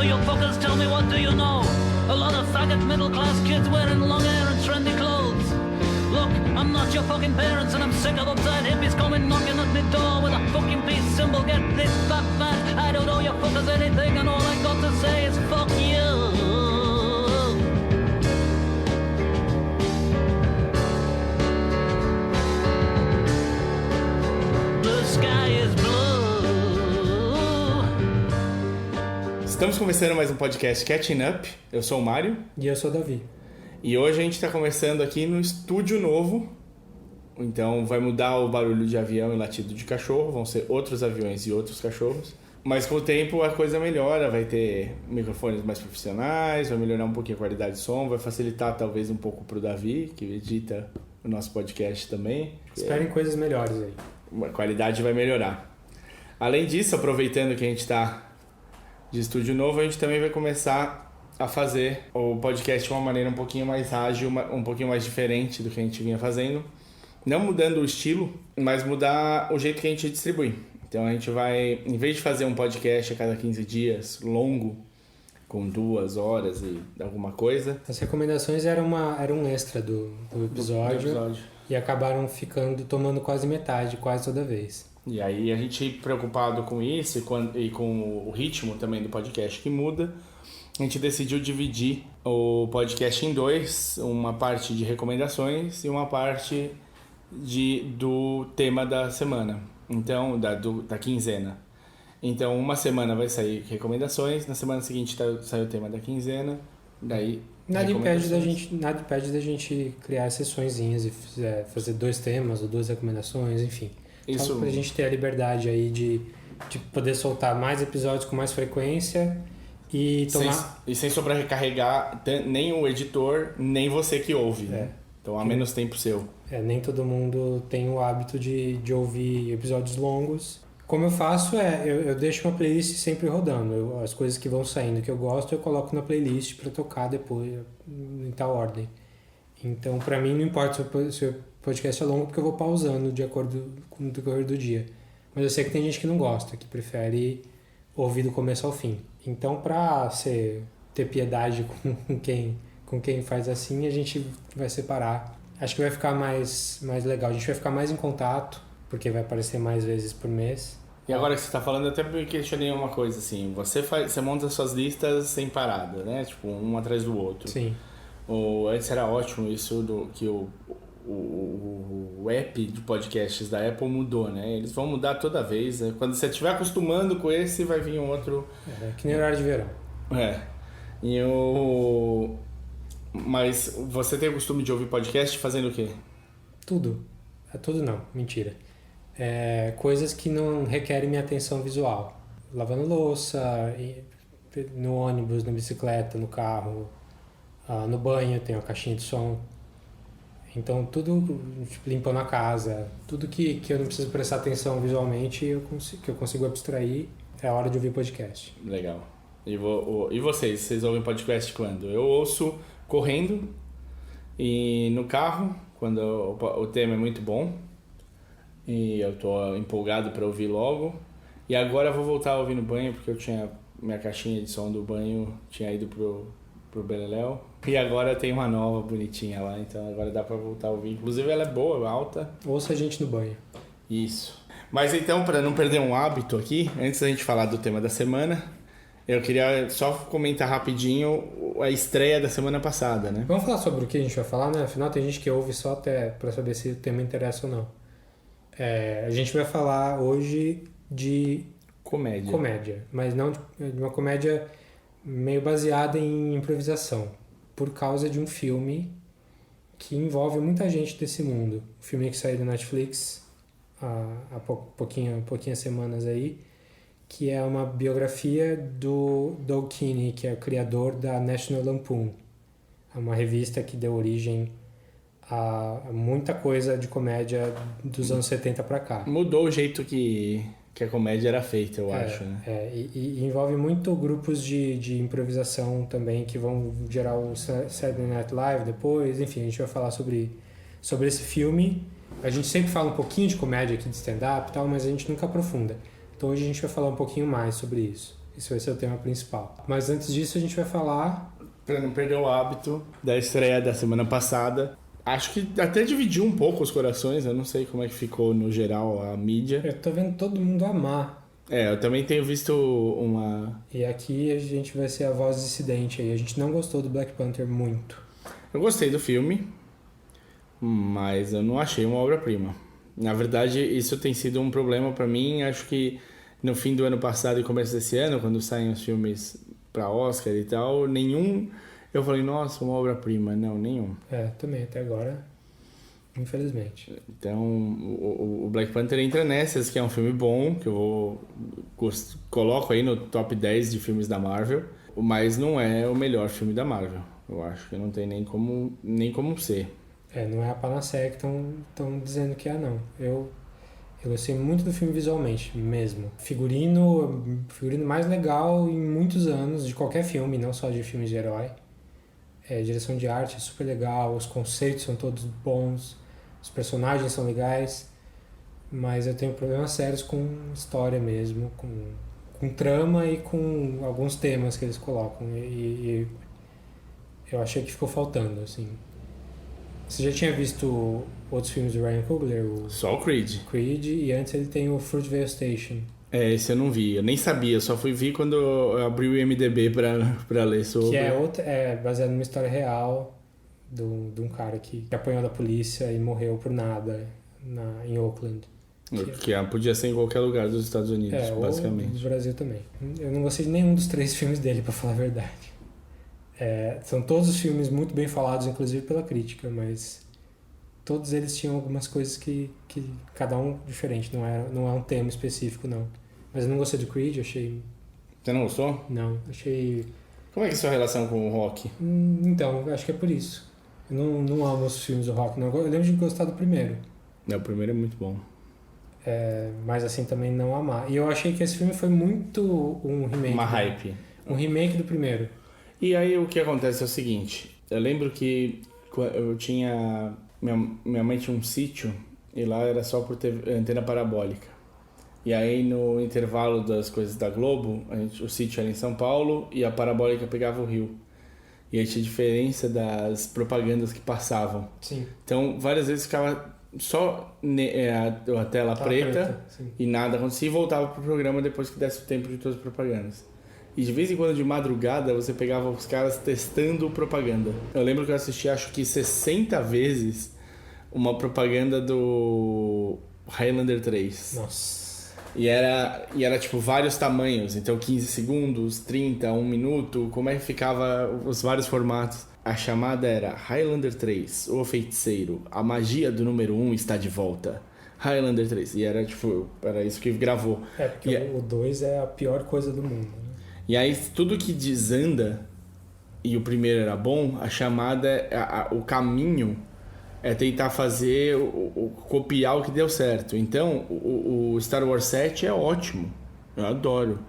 So you fuckers tell me, what do you know? A lot of faggot middle-class kids wearing long hair and trendy clothes. Look, I'm not your fucking parents, and I'm sick of uptight hippies coming knocking at my door with a fucking peace symbol. Get this fat fat, I don't owe you fuckers anything, and all I got to say is fuck you. Estamos começando mais um podcast Catching Up. Eu sou o Mário. E eu sou o Davi. E hoje a gente está conversando aqui no estúdio novo. Então vai mudar o barulho de avião e latido de cachorro. Vão ser outros aviões e outros cachorros. Mas com o tempo a coisa melhora. Vai ter microfones mais profissionais. Vai melhorar um pouquinho a qualidade de som. Vai facilitar talvez um pouco para o Davi, que edita o nosso podcast também. Esperem coisas melhores aí. A qualidade vai melhorar. Além disso, aproveitando que a gente está de estúdio novo, a gente também vai começar a fazer o podcast de uma maneira um pouquinho mais ágil, um pouquinho mais diferente do que a gente vinha fazendo. Não mudando o estilo, mas mudar o jeito que a gente distribui. Então a gente vai, em vez de fazer um podcast a cada 15 dias, longo, com 2 horas e alguma coisa... As recomendações eram um extra do episódio e acabaram tomando quase metade, quase toda vez. E aí a gente, preocupado com isso e com o ritmo também do podcast que muda, a gente decidiu dividir o podcast em 2, uma parte de recomendações e uma parte do tema da semana, então da quinzena. Então uma semana vai sair recomendações, na semana seguinte sai o tema da quinzena, daí... Nada impede da gente criar sessõezinhas e fazer 2 temas ou 2 recomendações, enfim. Isso. Só pra gente ter a liberdade aí de poder soltar mais episódios com mais frequência e tomar... Sem sobrecarregar nem o editor, nem você que ouve. Então há menos tempo seu. Nem todo mundo tem o hábito de ouvir episódios longos. Como eu faço eu deixo uma playlist sempre rodando. As coisas que vão saindo que eu gosto, eu coloco na playlist pra tocar depois, em tal ordem. Então, pra mim, não importa se o podcast é longo, porque eu vou pausando de acordo com o decorrer do dia. Mas eu sei que tem gente que não gosta, que prefere ouvir do começo ao fim. Então, pra ter piedade com quem faz assim, a gente vai separar. Acho que vai ficar mais legal. A gente vai ficar mais em contato, porque vai aparecer mais vezes por mês. E agora que você tá falando, eu até me questionei uma coisa, assim. Você monta suas listas sem parada, né? Tipo, um atrás do outro. Sim. Antes era ótimo isso que o app de podcasts da Apple mudou, né? Eles vão mudar toda vez, né? Quando você estiver acostumando com esse, vai vir um outro... que nem horário de verão. Mas você tem o costume de ouvir podcast fazendo o quê? Tudo. Tudo não, mentira. Coisas que não requerem minha atenção visual. Lavando louça, no ônibus, na bicicleta, no carro... no banho tem uma caixinha de som. Então tudo, limpando a casa, tudo que eu não preciso prestar atenção visualmente, que eu consigo abstrair, é a hora de ouvir podcast. Legal. E vocês ouvem podcast quando? Eu ouço correndo e no carro, quando o tema é muito bom e eu tô empolgado para ouvir logo. E agora eu vou voltar a ouvir no banho, porque eu tinha minha caixinha de som do banho, tinha ido pro Beleléu. E agora tem uma nova bonitinha lá, então agora dá pra voltar a ouvir. Inclusive ela é boa, alta. Ouça a gente no banho. Isso. Mas então, pra não perder um hábito aqui, antes da gente falar do tema da semana, eu queria só comentar rapidinho a estreia da semana passada, né? Vamos falar sobre o que a gente vai falar, né? Afinal tem gente que ouve só até pra saber se o tema interessa ou não. A gente vai falar hoje de... Comédia. Mas não de uma comédia meio baseada em improvisação. Por causa de um filme que envolve muita gente desse mundo. O filme que saiu da Netflix há pouquinhas semanas aí, que é uma biografia do Doug Kinney, que é o criador da National Lampoon. É uma revista que deu origem a muita coisa de comédia dos anos 70 para cá. Mudou o jeito que a comédia era feita, eu acho, né? E envolve muito grupos de improvisação também, que vão gerar o Saturday Night Live depois, enfim, a gente vai falar sobre esse filme. A gente sempre fala um pouquinho de comédia aqui, de stand-up e tal, mas a gente nunca aprofunda. Então hoje a gente vai falar um pouquinho mais sobre isso. Esse vai ser o tema principal. Mas antes disso a gente vai falar... Pra não perder o hábito da estreia da semana passada. Acho que até dividiu um pouco os corações, eu não sei como é que ficou no geral a mídia. Eu tô vendo todo mundo amar. Eu também tenho visto uma... E aqui a gente vai ser a voz dissidente aí. A gente não gostou do Black Panther muito. Eu gostei do filme, mas eu não achei uma obra-prima. Na verdade, isso tem sido um problema pra mim. Acho que no fim do ano passado e começo desse ano, quando saem os filmes pra Oscar e tal, nenhum... Eu falei, nossa, uma obra-prima. Não, nenhum. Também, até agora, infelizmente. Então, o Black Panther entra nessas, que é um filme bom, que eu coloco aí no top 10 de filmes da Marvel, mas não é o melhor filme da Marvel. Eu acho que não tem nem como ser. Não é a panaceia que estão dizendo que é, não. Eu gostei muito do filme visualmente, mesmo. Figurino mais legal em muitos anos, de qualquer filme, não só de filmes de herói. Direção de arte é super legal, os conceitos são todos bons, os personagens são legais, mas eu tenho problemas sérios com história mesmo, com trama e com alguns temas que eles colocam. E eu achei que ficou faltando, assim. Você já tinha visto outros filmes do Ryan Coogler? Só o Creed. E antes ele tem o Fruitvale Station. Esse eu não vi, eu nem sabia, só fui ver quando eu abri o IMDb pra ler sobre. Que é baseado numa história real de um cara que apanhou da polícia e morreu por nada em Oakland. Que podia ser em qualquer lugar dos Estados Unidos, basicamente. Ou no Brasil também. Eu não gostei de nenhum dos 3 filmes dele, pra falar a verdade. São todos os filmes muito bem falados, inclusive pela crítica, mas todos eles tinham algumas coisas que cada um diferente, não é um tema específico, não. Mas eu não gostei do Creed, achei... Você não gostou? Não, achei... Como é que é a sua relação com o Rock? Então, acho que é por isso. Eu não amo os filmes do Rock, não. Eu lembro de gostar do primeiro. O primeiro é muito bom. Mas assim, também não amar. E eu achei que esse filme foi muito um remake. Uma hype. Um remake do primeiro. E aí o que acontece é o seguinte, eu lembro que eu tinha... Minha mãe tinha um sítio e lá era só por ter antena parabólica. E aí no intervalo das coisas da Globo, o sítio era em São Paulo e a parabólica pegava o Rio. E aí tinha diferença das propagandas que passavam. Sim. Então várias vezes ficava só a tela preta e nada acontecia e voltava pro programa depois que desse o tempo de todas as propagandas. E de vez em quando de madrugada você pegava os caras testando propaganda. Eu lembro que eu assisti acho que 60 vezes uma propaganda do Highlander 3. Nossa. E era tipo vários tamanhos, então 15 segundos, 30, 1 minuto, como é que ficava os vários formatos. A chamada era Highlander 3, o feiticeiro, a magia do número 1 está de volta. Highlander 3, e era isso que gravou. Porque o 2 é a pior coisa do mundo, né? E aí tudo que desanda, e o primeiro era bom, a chamada, o caminho é tentar fazer, copiar o que deu certo. Então, o Star Wars 7 é ótimo, eu adoro,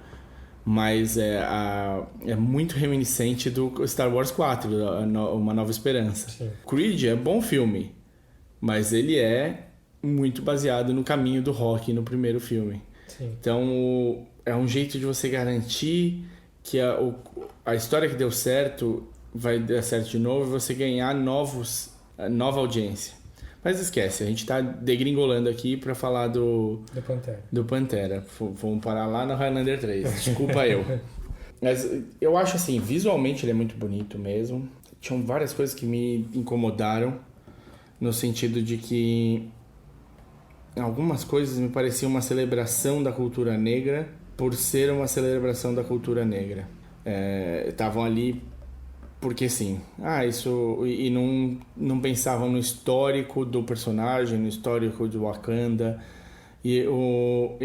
mas é muito reminiscente do Star Wars 4, Uma Nova Esperança. Sim. Creed é bom filme, mas ele é muito baseado no caminho do Rock no primeiro filme. Sim. Então, é um jeito de você garantir que a história que deu certo vai dar certo de novo e você ganhar nova audiência. Mas esquece, a gente tá degringolando aqui pra falar do Pantera. Vamos parar lá no Highlander 3. Desculpa eu. Mas eu acho assim, visualmente ele é muito bonito mesmo. Tinham várias coisas que me incomodaram, no sentido de que algumas coisas me pareciam uma celebração da cultura negra por ser uma celebração da cultura negra. Estavam ali porque sim. Isso... E não pensavam no histórico do personagem, no histórico de Wakanda. E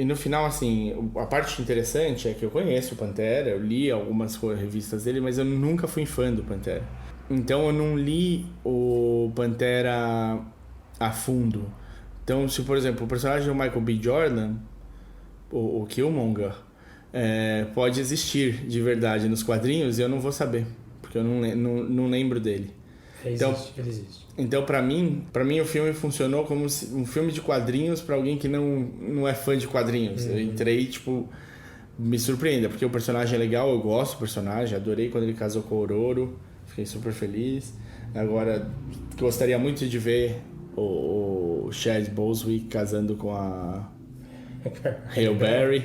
no final, assim, a parte interessante é que eu conheço o Pantera, eu li algumas revistas dele, mas eu nunca fui fã do Pantera. Então eu não li o Pantera a fundo. Então, se por exemplo, o personagem do Michael B. Jordan, o Killmonger, pode existir de verdade nos quadrinhos e eu não vou saber, porque eu não lembro dele. Ele existe. Então, pra mim o filme funcionou como um filme de quadrinhos pra alguém que não é fã de quadrinhos. Eu entrei, tipo, me surpreenda, porque o personagem é legal, eu gosto do personagem, adorei quando ele casou com o Ororo, fiquei super feliz. Agora, gostaria muito de ver o Chad Boswick casando com a Halle Berry.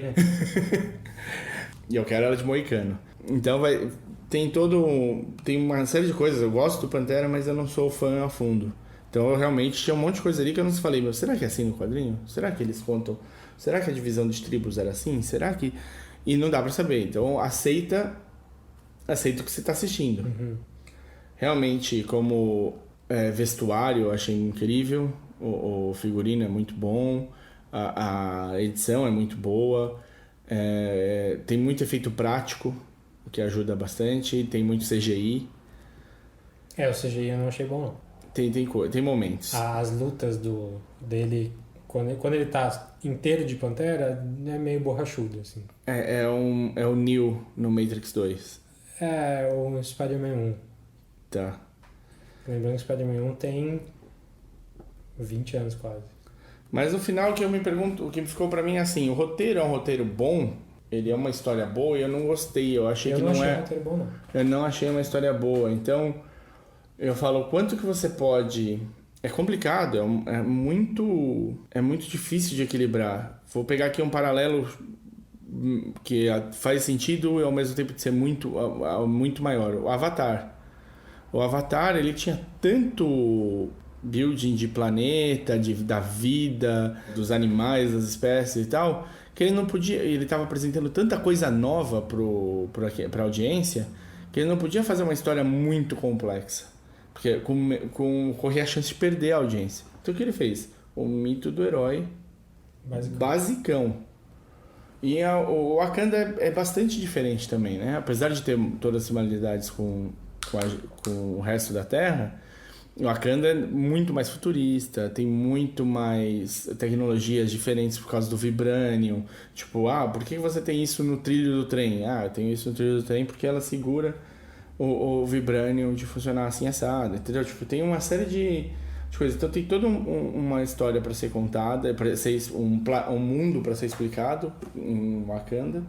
E eu quero ela de moicano. Então tem uma série de coisas. Eu gosto do Pantera, mas eu não sou fã a fundo. Então eu realmente tinha um monte de coisa ali que eu não falei, mas será que é assim no quadrinho? Será que eles contam? Será que a divisão de tribos era assim? Será que... E não dá pra saber. Então aceita o que você tá assistindo. Uhum. Realmente, como vestuário, eu achei incrível. O figurino é muito bom. A edição é muito boa. Tem muito efeito prático, o que ajuda bastante. Tem muito CGI. O CGI eu não achei bom, não. Tem momentos. As lutas dele, quando ele tá inteiro de Pantera, é meio borrachudo, assim. É o Neo no Matrix 2. O Spider-Man 1. Tá. Lembrando que o Spider-Man 1 tem 20 anos quase. Mas no final, o que eu me pergunto, o que ficou pra mim é assim, o roteiro é um roteiro bom, ele é uma história boa e eu não gostei, eu achei que não é... Eu não achei um roteiro bom, não. Eu não achei uma história boa, então eu falo, quanto que você pode... É complicado, é muito difícil de equilibrar. Vou pegar aqui um paralelo que faz sentido e ao mesmo tempo de ser muito maior. O Avatar. O Avatar, ele tinha tanto building de planeta, da vida, dos animais, das espécies e tal, que ele não podia... Ele estava apresentando tanta coisa nova pra audiência que ele não podia fazer uma história muito complexa. Porque corria a chance de perder a audiência. Então o que ele fez? O mito do herói basicão. E o Wakanda é bastante diferente também, né? Apesar de ter todas as similaridades com o resto da Terra, o Wakanda é muito mais futurista, tem muito mais tecnologias diferentes por causa do Vibranium. Tipo, por que você tem isso no trilho do trem? Eu tenho isso no trilho do trem porque ela segura o Vibranium de funcionar assim assado, entendeu? Tipo, tem uma série de coisas. Então tem toda uma história para ser contada, para ser um mundo para ser explicado em Wakanda.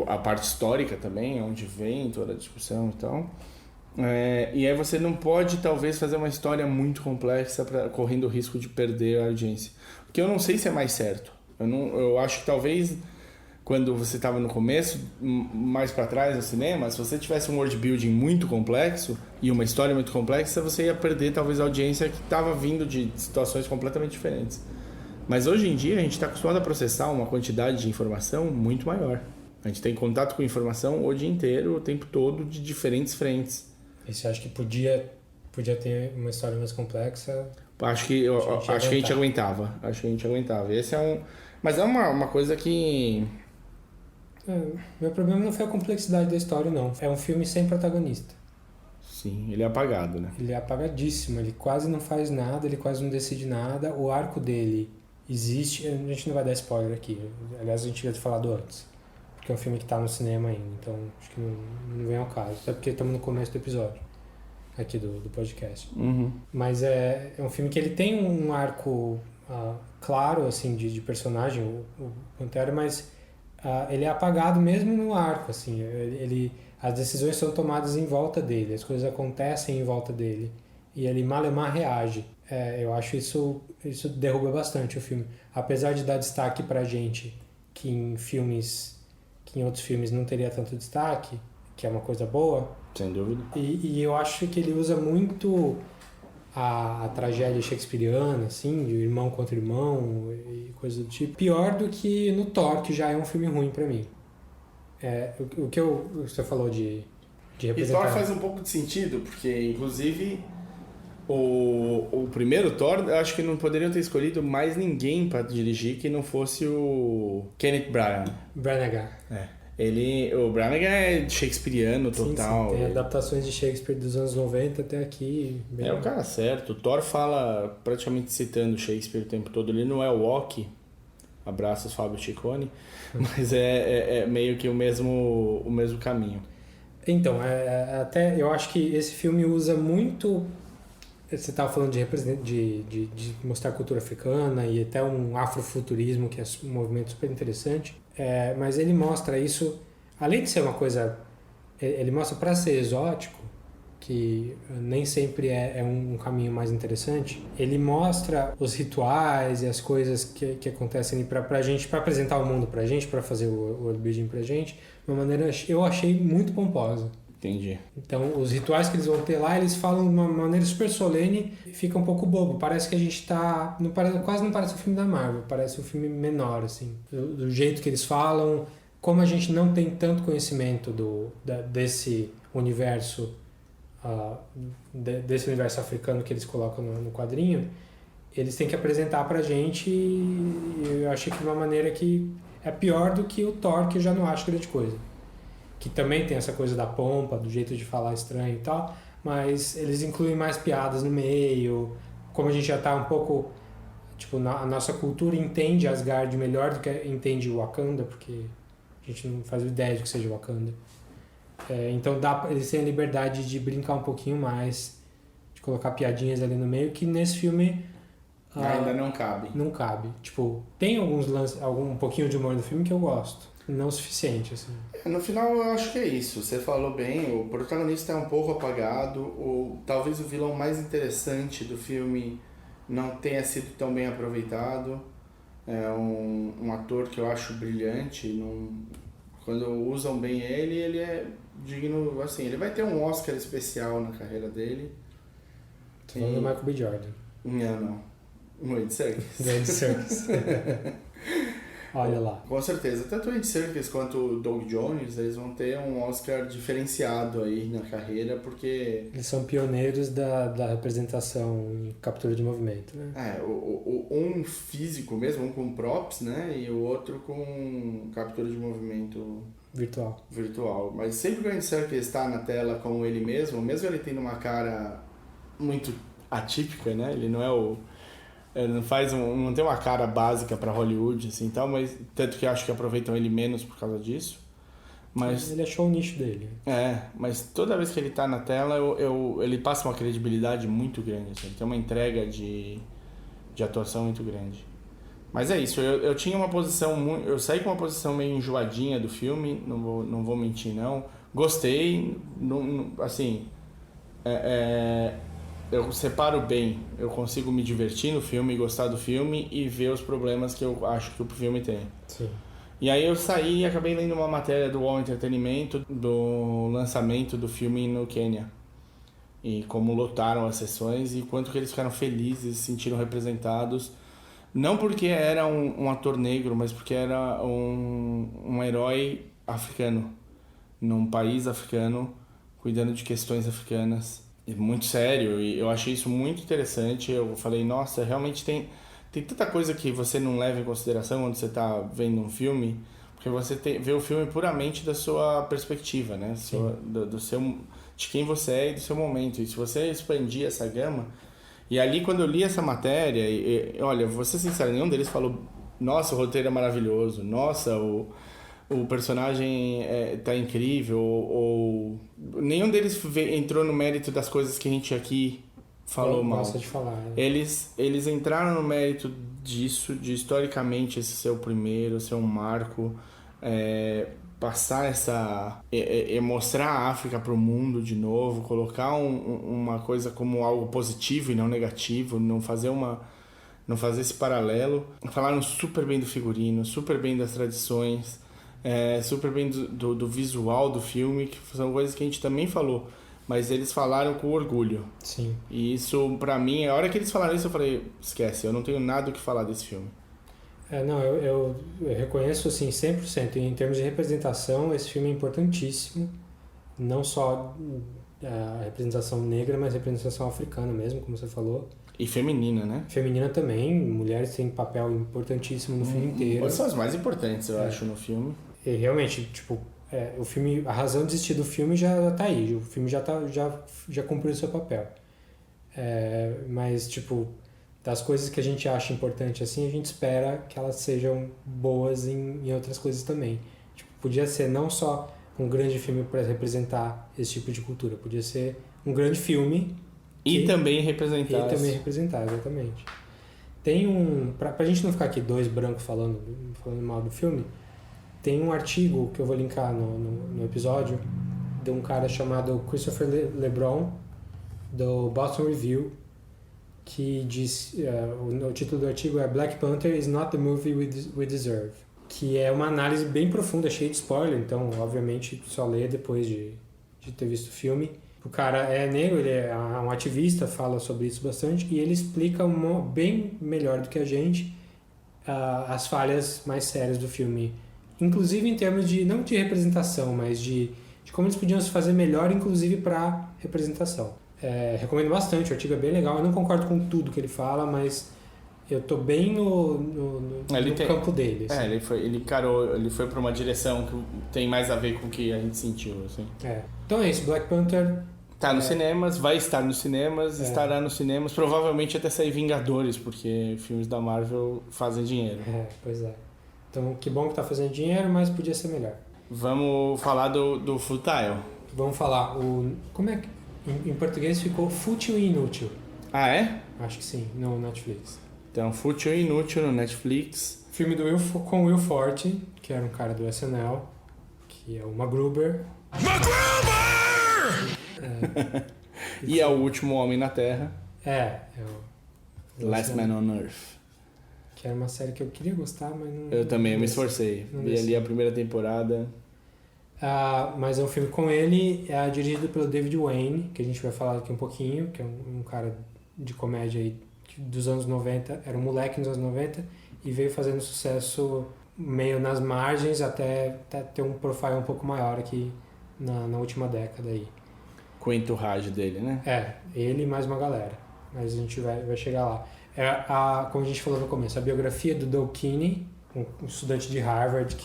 A parte histórica também, onde vem toda a discussão e tal. E aí você não pode, talvez, fazer uma história muito complexa correndo o risco de perder a audiência. Porque eu não sei se é mais certo. Eu acho que talvez... Quando você estava no começo, mais para trás no cinema, se você tivesse um world building muito complexo e uma história muito complexa, você ia perder talvez a audiência que estava vindo de situações completamente diferentes. Mas hoje em dia a gente está acostumado a processar uma quantidade de informação muito maior. A gente tem contato com informação o dia inteiro, o tempo todo, de diferentes frentes. E você acha que podia ter uma história mais complexa? Acho que a gente aguentava. Acho que a gente aguentava. Mas é uma coisa que... Meu problema não foi a complexidade da história, não. É um filme sem protagonista. Sim, ele é apagado, né? Ele é apagadíssimo, ele quase não faz nada, ele quase não decide nada. O arco dele existe... A gente não vai dar spoiler aqui. Aliás, a gente devia ter falado antes. Porque é um filme que tá no cinema ainda, então acho que não vem ao caso. Até porque estamos no começo do episódio aqui do podcast. Uhum. Mas é um filme que ele tem um arco claro, assim, de personagem, o Pantera, mas... ele é apagado mesmo no arco, assim, as decisões são tomadas em volta dele, as coisas acontecem em volta dele, e ele malemar reage. Eu acho isso derruba bastante o filme, apesar de dar destaque pra gente que em outros filmes não teria tanto destaque, que é uma coisa boa. Sem dúvida. E eu acho que ele usa muito a tragédia shakespeariana, assim, de irmão contra irmão e coisa do tipo, pior do que no Thor, que já é um filme ruim pra mim. O que você falou de representar... E Thor faz um pouco de sentido, porque inclusive o primeiro Thor, eu acho que não poderiam ter escolhido mais ninguém pra dirigir que não fosse o Kenneth Branagh. O Branagh é shakespeariano total. Sim, tem adaptações de Shakespeare dos anos 90 até aqui. É o cara certo. O Thor fala praticamente citando Shakespeare o tempo todo. Ele não é o Walk. Abraços, Fábio Ciccone. Mas é meio que o mesmo caminho. Então, até eu acho que esse filme usa muito você estava falando de mostrar cultura africana e até um afrofuturismo, que é um movimento super interessante, mas ele mostra isso, além de ser uma coisa, ele mostra para ser exótico, que nem sempre é um caminho mais interessante, ele mostra os rituais e as coisas que acontecem pra gente, para apresentar o mundo pra gente, para fazer o world building pra gente, de uma maneira, eu achei muito pomposa. Entendi. Então, os rituais que eles vão ter lá, eles falam de uma maneira super solene e fica um pouco bobo. Parece que a gente tá... quase não parece um filme da Marvel, parece um filme menor, assim. Do jeito que eles falam, como a gente não tem tanto conhecimento desse universo, desse universo africano que eles colocam no quadrinho, eles têm que apresentar pra gente e eu achei que de uma maneira que é pior do que o Thor, que eu já não acho grande coisa. Que também tem essa coisa da pompa, do jeito de falar estranho e tal, mas eles incluem mais piadas no meio, como a gente já tá um pouco, tipo, a nossa cultura entende Asgard melhor do que entende Wakanda, porque a gente não faz ideia de que seja Wakanda. Então eles têm a liberdade de brincar um pouquinho mais, de colocar piadinhas ali no meio, que nesse filme... ainda não cabe. Não cabe. Tipo, tem alguns lances, um pouquinho de humor no filme que eu gosto. Não o suficiente, assim. No final, eu acho que é isso. Você falou bem, o protagonista é um pouco apagado, talvez o vilão mais interessante do filme não tenha sido tão bem aproveitado. É um ator que eu acho brilhante. Quando usam bem ele é digno... Assim, ele vai ter um Oscar especial na carreira dele. Tô falando do Michael B. Jordan. Não. O Andy Serkis. Do Andy Serkis. Olha lá. Com certeza. Tanto o Andy Serkis quanto o Doug Jones, eles vão ter um Oscar diferenciado aí na carreira, porque... Eles são pioneiros da representação em captura de movimento, né? Um físico mesmo, um com props, né? E o outro com captura de movimento... Virtual. Mas sempre que o Andy Serkis está na tela com ele mesmo ele tendo uma cara muito atípica, né? Ele não é ele não tem uma cara básica para Hollywood, assim, tal, mas tanto que acho que aproveitam ele menos por causa disso. Mas ele achou o nicho dele. Mas toda vez que ele tá na tela, ele passa uma credibilidade muito grande, assim, ele tem uma entrega de atuação muito grande. Mas é isso, eu tinha uma posição eu saí com uma posição meio enjoadinha do filme, não vou mentir não. Gostei, assim, eu separo bem, eu consigo me divertir no filme, gostar do filme e ver os problemas que eu acho que o filme tem. Sim. E aí eu saí e acabei lendo uma matéria do UOL Entretenimento do lançamento do filme no Quênia. E como lotaram as sessões e quanto que eles ficaram felizes, se sentiram representados. Não porque era um ator negro, mas porque era um herói africano, num país africano, cuidando de questões africanas. Muito sério, e eu achei isso muito interessante. Eu falei, nossa, realmente tem tanta coisa que você não leva em consideração quando você está vendo um filme, porque você vê o filme puramente da sua perspectiva, né? De quem você é e do seu momento. E se você expandir essa gama... E ali, quando eu li essa matéria, olha, vou ser sincero, nenhum deles falou, nossa, o roteiro é maravilhoso, nossa, o personagem tá incrível, ou nenhum deles entrou no mérito das coisas que a gente aqui falou mal. Gosta de falar, né? Eles entraram no mérito disso, de historicamente esse ser o primeiro, ser um marco, passar mostrar a África para o mundo de novo, colocar uma coisa como algo positivo e não negativo, não fazer esse paralelo. Falaram super bem do figurino, super bem das tradições, super bem do visual do filme, que são coisas que a gente também falou, mas eles falaram com orgulho. Sim. E isso, pra mim, a hora que eles falaram isso, eu falei, esquece, eu não tenho nada o que falar desse filme. Eu reconheço assim 100%. Em termos de representação, esse filme é importantíssimo. Não só a representação negra, mas a representação africana mesmo, como você falou. E feminina, né? Feminina também. Mulheres têm papel importantíssimo no filme inteiro. São as mais importantes, eu acho, no filme. E realmente, tipo, o filme, a razão de existir do filme já tá aí. O filme já cumpriu o seu papel. Mas, tipo... das coisas que a gente acha importante assim, a gente espera que elas sejam boas em outras coisas também. Tipo, podia ser não só um grande filme para representar esse tipo de cultura, podia ser um grande filme E também representar. Exatamente. Tem pra gente não ficar aqui dois brancos falando mal do filme, tem um artigo que eu vou linkar no episódio de um cara chamado Christopher LeBron, do Boston Review, que diz, o título do artigo é Black Panther is not the movie we deserve, que é uma análise bem profunda, cheia de spoiler, então obviamente só lê depois de ter visto o filme. O cara é negro, ele é um ativista, fala sobre isso bastante, e ele explica bem melhor do que a gente as falhas mais sérias do filme, inclusive em termos de, não de representação, mas de como eles podiam se fazer melhor, inclusive para representação. Recomendo bastante, o artigo é bem legal. Eu não concordo com tudo que ele fala, mas eu tô bem no campo dele. Assim. Ele foi para uma direção que tem mais a ver com o que a gente sentiu. Assim. Então é isso, Black Panther... Tá nos cinemas, vai estar nos cinemas, estará nos cinemas, provavelmente até sair Vingadores, porque filmes da Marvel fazem dinheiro. Pois é. Então, que bom que tá fazendo dinheiro, mas podia ser melhor. Vamos falar do Futile. Vamos falar, como é que em português ficou Fútil e Inútil? Ah, é? Acho que sim, no Netflix. Então, Fútil e Inútil no Netflix. Filme com Will Forte, que era um cara do SNL, que é o MacGruber. E é o Último Homem na Terra. É o Last Man on Earth. Que era uma série que eu queria gostar, mas não... Eu também me esforcei. Vi ali a primeira temporada. Mas é um filme com ele, dirigido pelo David Wayne, que a gente vai falar aqui um pouquinho, que é um cara de comédia aí dos anos 90, era um moleque nos anos 90 e veio fazendo sucesso meio nas margens até ter um profile um pouco maior aqui na última década aí. Com o entourage dele, né? Ele e mais uma galera, mas a gente vai chegar lá. Como a gente falou no começo, a biografia do Doug Kinney, um estudante de Harvard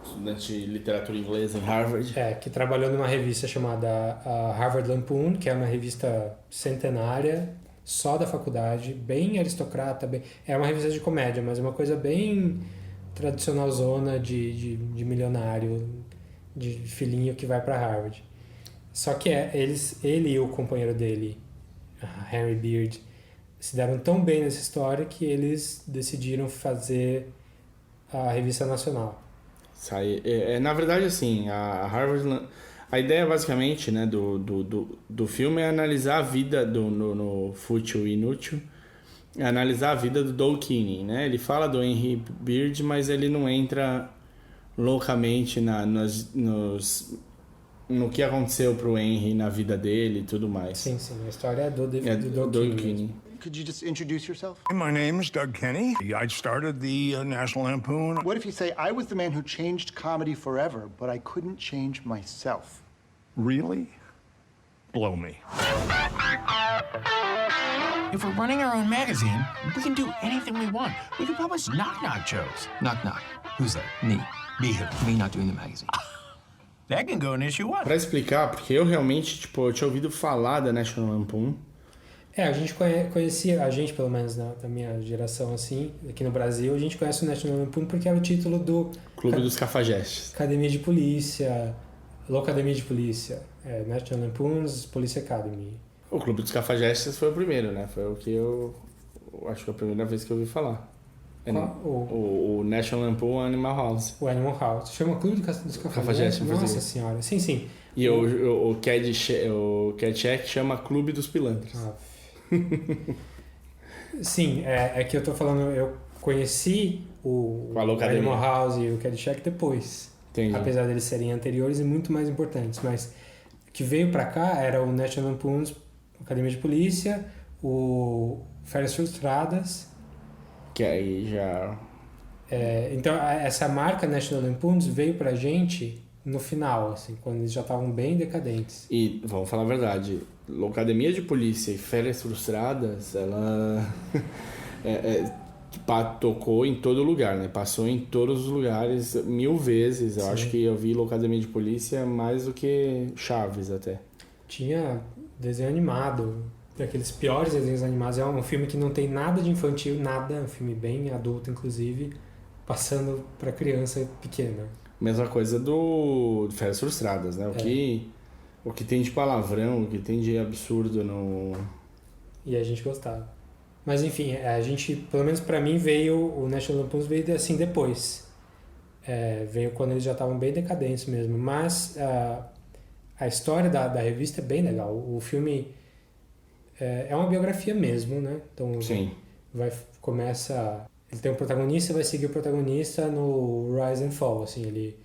estudante de literatura inglesa em Harvard. Que trabalhou numa revista chamada Harvard Lampoon, que é uma revista centenária, só da faculdade, bem aristocrata. É uma revista de comédia, mas é uma coisa bem tradicionalzona de milionário, de filhinho que vai para Harvard. Só que ele e o companheiro dele, Henry Beard, se deram tão bem nessa história que eles decidiram fazer a revista nacional. Na verdade, assim, a Harvard... A ideia, basicamente, né, do filme é analisar a vida no Fútil e Inútil, é analisar a vida do Doug Kinney, né? Ele fala do Henry Beard, mas ele não entra loucamente no que aconteceu pro Henry na vida dele e tudo mais. Sim, a história é do Doug Kinney. Could you just introduce yourself? My name is Doug Kinney. I started the National Lampoon. What if you say, I was the man who changed comedy forever, but I couldn't change myself? Really? Blow me. If we're running our own magazine, we can do anything we want. We can publish knock-knock jokes. Knock-knock. Who's that? Me. Me who? Me not doing the magazine. That can go in issue 1. Pra explicar, porque eu realmente, eu tinha ouvido falar da National Lampoon. A gente conhecia, pelo menos da minha geração, assim, aqui no Brasil, a gente conhece o National Lampoon porque era o título do... Clube dos Cafajestes. Academia de Polícia, Locademia de Polícia, National Lampoon's Police Academy. O Clube dos Cafajestes foi o primeiro, né? Foi o que eu acho que é a primeira vez que eu ouvi falar. O National Lampoon Animal House. O Animal House. Chama Clube dos Cafajestes. Nossa senhora. Sim. E o Caddyshack chama Clube dos Pilantras. Sim, é que eu tô falando, eu conheci o Animal House e o Caddyshack depois. Entendi. Apesar deles serem anteriores e muito mais importantes. Mas o que veio pra cá era o National Lampoon's Academia de Polícia, o Férias Frustradas. Que aí já... Então, essa marca National Lampoon's veio pra gente no final, assim, quando eles já estavam bem decadentes. E, vamos falar a verdade, Locademia de Polícia e Férias Frustradas, ela tocou em todo lugar, né? Passou em todos os lugares 1000 vezes. Eu acho que eu vi Locademia de Polícia mais do que Chaves até. Tinha desenho animado, daqueles piores desenhos animados. É um filme que não tem nada de infantil, nada, é um filme bem adulto, inclusive, passando pra criança pequena. Mesma coisa do Férias Frustradas, né? o que tem de palavrão, o que tem de absurdo no... E a gente gostava. Mas enfim, a gente, pelo menos pra mim, o National Lampoon veio assim depois. Veio quando eles já estavam bem decadentes mesmo. Mas a história da revista é bem legal. O filme é uma biografia mesmo, né? Então Sim. Começa... Ele tem um protagonista e vai seguir o protagonista no Rise and Fall, assim, ele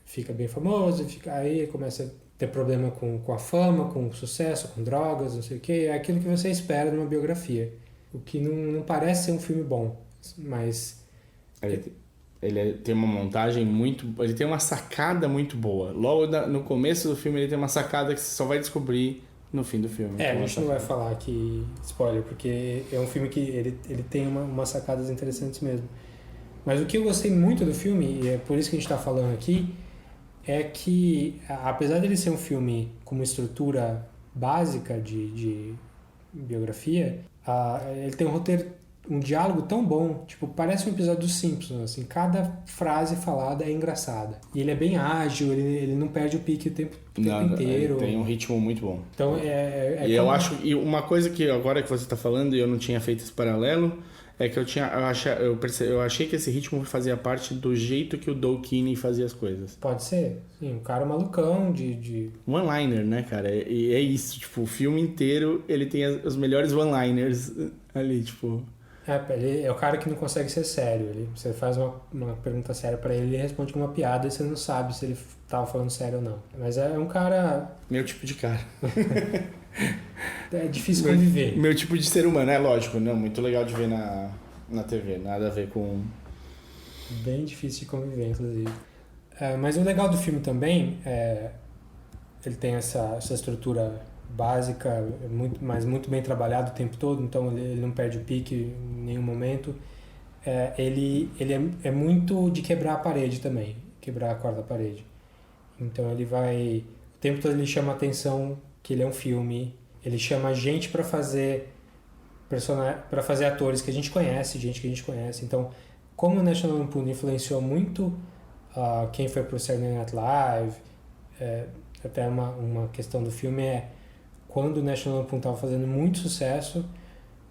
fica bem famoso, aí começa a ter problema com a fama, com o sucesso, com drogas, não sei o que, é aquilo que você espera numa biografia, o que não parece ser um filme bom, mas... Ele tem uma montagem ele tem uma sacada muito boa, logo no começo do filme ele tem uma sacada que você só vai descobrir no fim do filme. A gente não vai falar aqui spoiler, porque é um filme que ele tem umas sacadas interessantes mesmo. Mas o que eu gostei muito do filme, e é por isso que a gente está falando aqui, é que, apesar de ele ser um filme com uma estrutura básica de biografia, ele tem um roteiro, um diálogo tão bom, tipo, parece um episódio dos Simpsons, assim, cada frase falada é engraçada. E ele é bem ágil, ele não perde o pique o tempo inteiro. Tem um ritmo muito bom. Então eu acho, e uma coisa que agora que você está falando e eu não tinha feito esse paralelo, é que eu achei que esse ritmo fazia parte do jeito que o Doug Kinney fazia as coisas. Pode ser, sim, um cara malucão de... One-liner, né, cara? E é isso, tipo, o filme inteiro ele tem os melhores one-liners ali, tipo... Ele é o cara que não consegue ser sério. Você faz uma pergunta séria pra ele responde com uma piada e você não sabe se ele tava falando sério ou não. Mas é um cara... Meu tipo de cara. É difícil conviver. Meu tipo de ser humano, é lógico. Não, muito legal de ver na TV. Nada a ver com... Bem difícil de conviver, inclusive. Mas o legal do filme também ele tem essa estrutura básica, mas muito bem trabalhado o tempo todo, então ele não perde o pique em nenhum momento. Ele é muito de quebrar a parede também, quebrar a quarta parede. Então ele vai... O tempo todo ele chama a atenção que ele é um filme, ele chama gente para fazer atores que a gente conhece, Então, como o National Lampoon influenciou muito quem foi pro Saturday Night Live, até uma questão do filme quando o National Lampoon estava fazendo muito sucesso,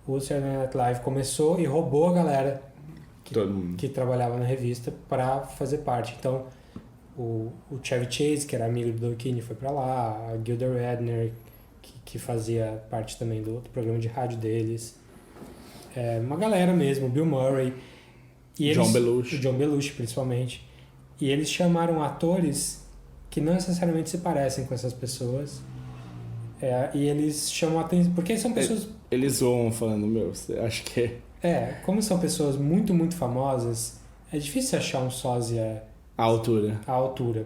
o Saturday Night Live começou e roubou a galera que trabalhava na revista para fazer parte. Então, o Chevy Chase, que era amigo do Doug Kinney, foi para lá, a Gilda Radner, que fazia parte também do programa de rádio deles, uma galera mesmo, o Bill Murray, e John Belushi. O John Belushi, principalmente. E eles chamaram atores que não necessariamente se parecem com essas pessoas, e eles chamam a atenção, porque são pessoas... Eles zoam falando, acho que como são pessoas muito, muito famosas, é difícil achar um sósia à altura.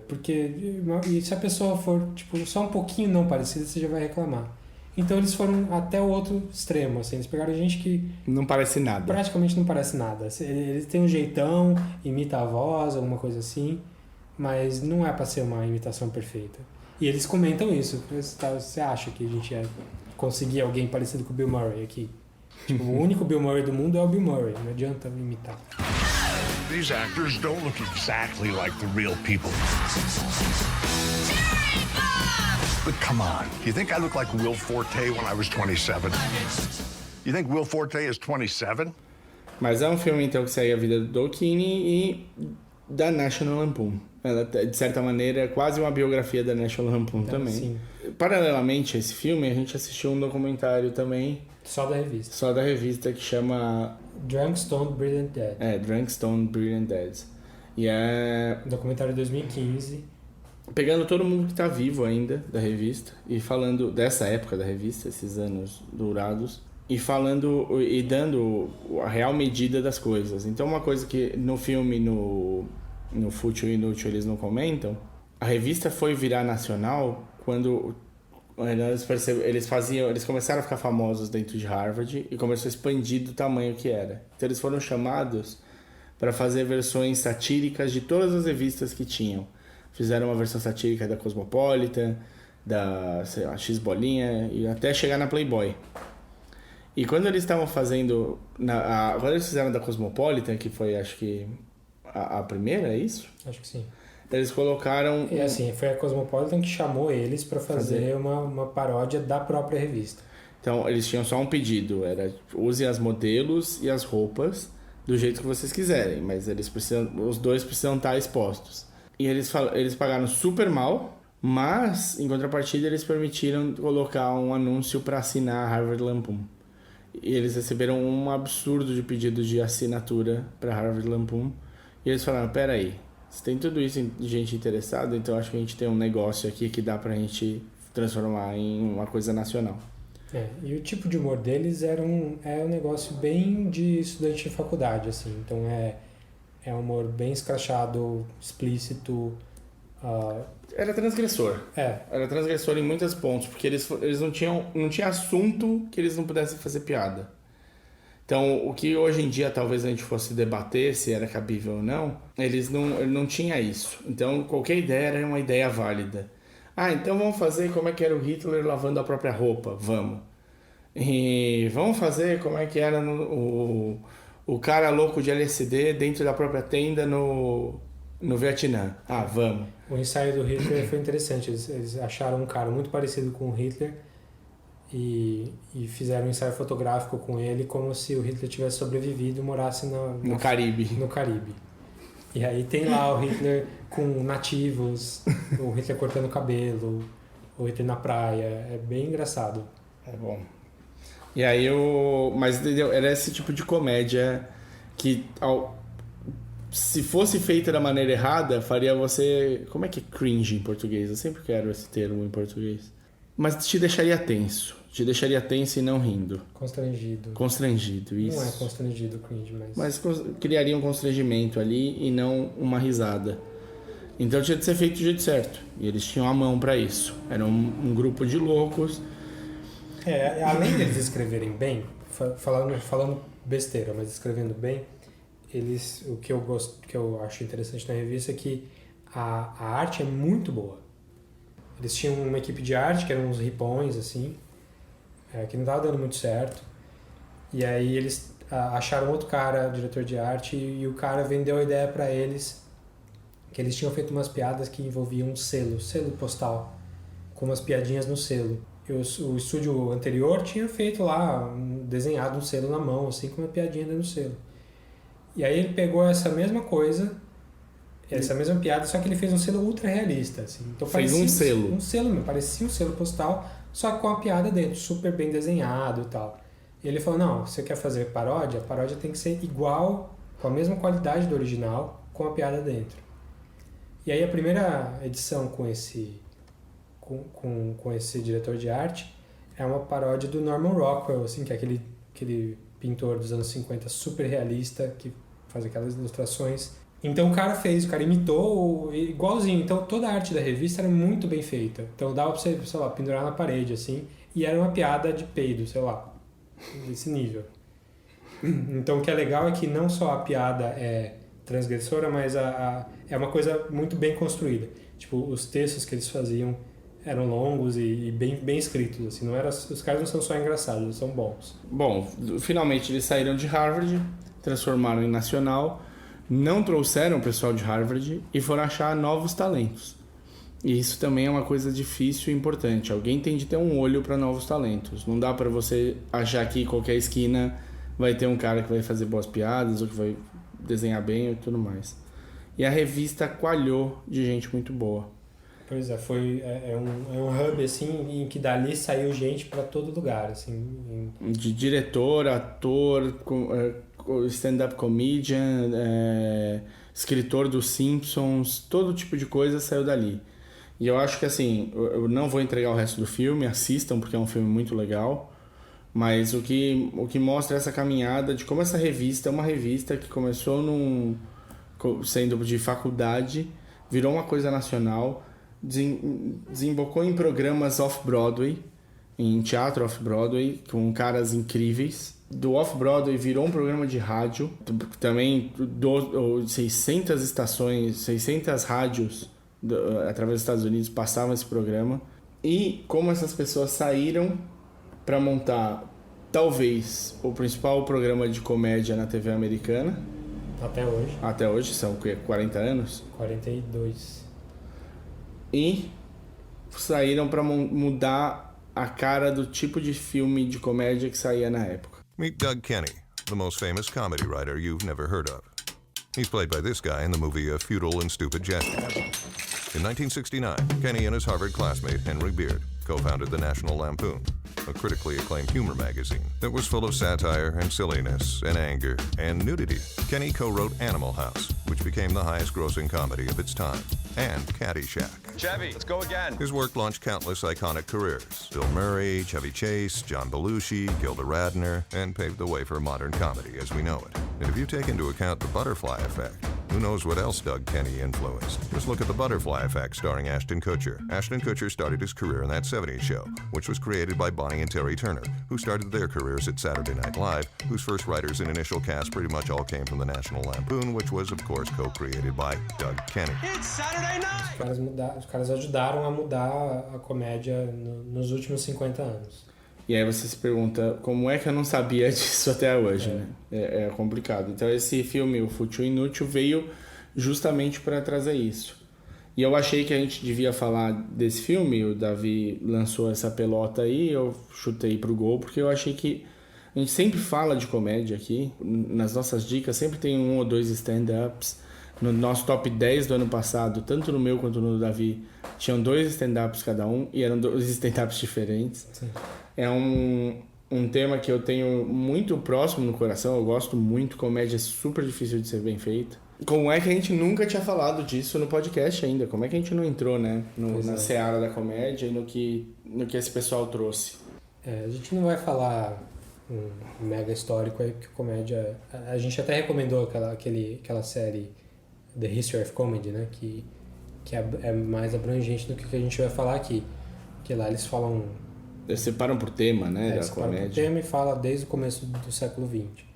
Porque e se a pessoa for, tipo, só um pouquinho não parecida, você já vai reclamar. Então eles foram até o outro extremo, assim, eles pegaram gente que... Não parece nada. Praticamente não parece nada. Eles têm um jeitão, imita a voz, alguma coisa assim, mas não é pra ser uma imitação perfeita. E eles comentam isso. Você acha que a gente ia conseguir alguém parecido com o Bill Murray aqui? Tipo, o único Bill Murray do mundo é o Bill Murray. Não adianta imitar. These actors don't look exactly like the real people. But come on, you think I look like Will Forte when I was 27? You think Will Forte is 27? Mas é um filme, então, que segue a vida do Doug Kinney e da National Lampoon. Ela, de certa maneira, é quase uma biografia da National Lampoon também. Sim. Paralelamente a esse filme, a gente assistiu um documentário também... Só da revista, que chama... Drunk, Stoned, Brilliant Dead. Drunk, Stoned, Brilliant Dead. E é... Um documentário de 2015. Pegando todo mundo que tá vivo ainda da revista e falando dessa época da revista, esses anos dourados, e falando e dando a real medida das coisas. Então, uma coisa que no filme, no Fútil e Inútil, eles não comentam, a revista foi virar nacional quando eles começaram a ficar famosos dentro de Harvard e começou a expandir do tamanho que era. Então, eles foram chamados para fazer versões satíricas de todas as revistas que tinham. Fizeram uma versão satírica da Cosmopolitan, da X-Bolinha e até chegar na Playboy. E quando eles estavam fazendo... Quando eles fizeram da Cosmopolitan, que foi, acho que, a primeira, é isso? Acho que sim. eles colocaram... E assim, foi a Cosmopolitan que chamou eles para fazer uma paródia da própria revista. Então, eles tinham só um pedido, era use as modelos e as roupas do jeito que vocês quiserem, mas os dois precisam estar expostos. E eles pagaram super mal, mas, em contrapartida, eles permitiram colocar um anúncio para assinar a Harvard Lampoon. E eles receberam um absurdo de pedidos de assinatura para Harvard Lampoon. E eles falaram, peraí, se tem tudo isso de gente interessada, então acho que a gente tem um negócio aqui que dá pra gente transformar em uma coisa nacional. E o tipo de humor deles é um negócio bem de estudante de faculdade, assim. Então é um humor bem escrachado, explícito. Era transgressor. Era transgressor em muitos pontos, porque eles não tinham assunto que eles não pudessem fazer piada. Então, o que hoje em dia talvez a gente fosse debater se era cabível ou não, ele não tinha isso. Então, qualquer ideia era uma ideia válida. Então vamos fazer como é que era o Hitler lavando a própria roupa. Vamos. E vamos fazer como é que era o cara louco de LSD dentro da própria tenda no Vietnã. Vamos. O ensaio do Hitler foi interessante. Eles acharam um cara muito parecido com o Hitler e fizeram um ensaio fotográfico com ele como se o Hitler tivesse sobrevivido e morasse no Caribe. No Caribe. E aí tem lá o Hitler com nativos, o Hitler cortando o cabelo, o Hitler na praia. É bem engraçado. É bom. E aí mas entendeu? Era esse tipo de comédia que se fosse feita da maneira errada, faria você... Como é que é cringe em português? Eu sempre quero esse termo em português. Mas te deixaria tenso. Te deixaria tenso e não rindo. Constrangido, isso. Não é constrangido, cringe, mas criaria um constrangimento ali e não uma risada. Então tinha de ser feito do jeito certo. E eles tinham a mão pra isso. Era um grupo de loucos. Além deles escreverem bem, falando besteira, mas escrevendo bem, o que eu acho interessante na revista é que a arte é muito boa. Eles tinham uma equipe de arte, que eram uns ripões, assim, que não estava dando muito certo. E aí eles acharam outro cara, diretor de arte, e o cara vendeu a ideia para eles, que eles tinham feito umas piadas que envolviam um selo postal, com umas piadinhas no selo. E o estúdio anterior tinha feito lá, desenhado um selo na mão, assim, com uma piadinha dentro do selo. E aí ele pegou essa mesma coisa, essa mesma piada, só que ele fez um selo ultra realista, assim. Então fez um selo. Um selo, parecia um selo postal, só que com a piada dentro, super bem desenhado e tal. E ele falou, não, você quer fazer paródia? A paródia tem que ser igual, com a mesma qualidade do original, com a piada dentro. E aí a primeira edição com esse diretor de arte é uma paródia do Norman Rockwell, assim, que é aquele pintor dos anos 50 super realista, que faz aquelas ilustrações. Então o cara imitou igualzinho. Então toda a arte da revista era muito bem feita. Então dava pra você, sei lá, pendurar na parede, assim, e era uma piada de peido, sei lá, desse nível. Então o que é legal é que não só a piada é transgressora, mas é uma coisa muito bem construída. Tipo, os textos que eles faziam eram longos e bem escritos, assim, os caras não são só engraçados, eles são bons. Bom, finalmente eles saíram de Harvard, transformaram em nacional, não trouxeram o pessoal de Harvard e foram achar novos talentos. E isso também é uma coisa difícil e importante. Alguém tem de ter um olho para novos talentos. Não dá para você achar que em qualquer esquina vai ter um cara que vai fazer boas piadas ou que vai desenhar bem e tudo mais. E a revista coalhou de gente muito boa. Pois é, um hub, assim, em que dali saiu gente para todo lugar, assim. De diretor, ator, stand-up comedian, escritor dos Simpsons, todo tipo de coisa saiu dali. E eu acho que, assim, eu não vou entregar o resto do filme, assistam porque é um filme muito legal, mas o que mostra essa caminhada de como essa revista é uma revista que começou sendo de faculdade, virou uma coisa nacional, desembocou em programas off-Broadway, em teatro off-Broadway, com caras incríveis. Do off-Broadway virou um programa de rádio, também 600 estações, 600 rádios através dos Estados Unidos passavam esse programa. E como essas pessoas saíram para montar, talvez, o principal programa de comédia na TV americana, Até hoje. Até hoje, são 40 anos? 42. E saíram pra mudar a cara do tipo de filme de comédia que saía na época. Meet Doug Kenny, the most famous comedy writer you've never heard of. He's played by this guy in the movie A Futile and Stupid Gesture. In 1969, Kenny and his Harvard classmate Henry Beard co-founded the National Lampoon, a critically acclaimed humor magazine that was full of satire and silliness and anger and nudity. Kenny co-wrote Animal House, which became the highest-grossing comedy of its time, and Caddyshack. Chevy, let's go again. His work launched countless iconic careers. Bill Murray, Chevy Chase, John Belushi, Gilda Radner, and paved the way for modern comedy as we know it. And if you take into account the butterfly effect, who knows what else Doug Kenny influenced? Just look at The Butterfly Effect starring Ashton Kutcher. Ashton Kutcher started his career in That 70s Show, which was created by Bonnie and Terry Turner, who started their careers at Saturday Night Live, whose first writers and initial cast pretty much all came from the National Lampoon, which was, of course, co-created by Doug Kenny. It's Saturday night! Os caras ajudaram a mudar a comédia nos últimos 50 anos. E aí você se pergunta, como é que eu não sabia disso até hoje, né? É complicado. Então esse filme, O Fútil e Inútil, veio justamente para trazer isso. E eu achei que a gente devia falar desse filme, o Davi lançou essa pelota aí, eu chutei pro gol, porque eu achei que a gente sempre fala de comédia aqui, nas nossas dicas sempre tem 1 ou 2 stand-ups. No nosso top 10 do ano passado, tanto no meu quanto no Davi, tinham 2 stand-ups cada um, e eram 2 stand-ups diferentes. Sim. É um tema que eu tenho muito próximo no coração, eu gosto muito, comédia é super difícil de ser bem feita. Como é que a gente nunca tinha falado disso no podcast ainda? Como é que a gente não entrou, né, na seara da comédia e no que esse pessoal trouxe? A gente não vai falar um mega histórico aí, porque comédia... A gente até recomendou aquela série The History of Comedy, né, que é mais abrangente do que a gente vai falar aqui. Porque lá eles falam... Eles separam por tema, né, da comédia. Por tema e fala desde o começo do século XX.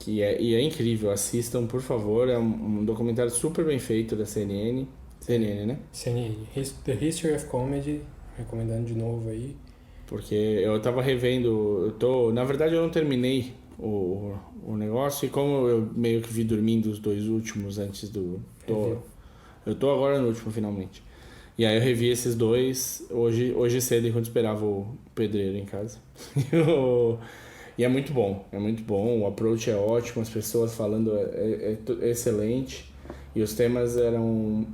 E é incrível, assistam, por favor, é um documentário super bem feito da CNN. CNN, né? CNN, The History of Comedy, recomendando de novo aí. Porque eu tava revendo, na verdade eu não terminei o negócio, e como eu meio que vi dormindo os 2 últimos antes eu tô agora no último finalmente. E aí eu revi esses 2 hoje cedo, enquanto esperava o pedreiro em casa. E é muito bom, o approach é ótimo, as pessoas falando é excelente. E os temas eram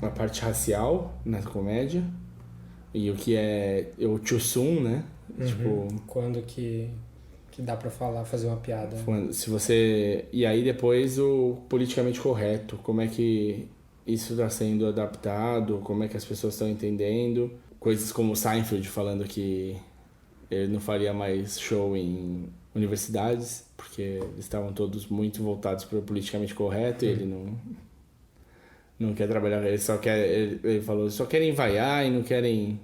a parte racial na comédia, e o que é o too soon, né? Tipo, quando que dá pra fazer uma piada. E aí depois o politicamente correto, como é que isso está sendo adaptado, como é que as pessoas estão entendendo. Coisas como o Seinfeld falando que ele não faria mais show em universidades, porque eles estavam todos muito voltados para o politicamente correto, e ele não quer trabalhar, ele falou, só querem vaiar e não querem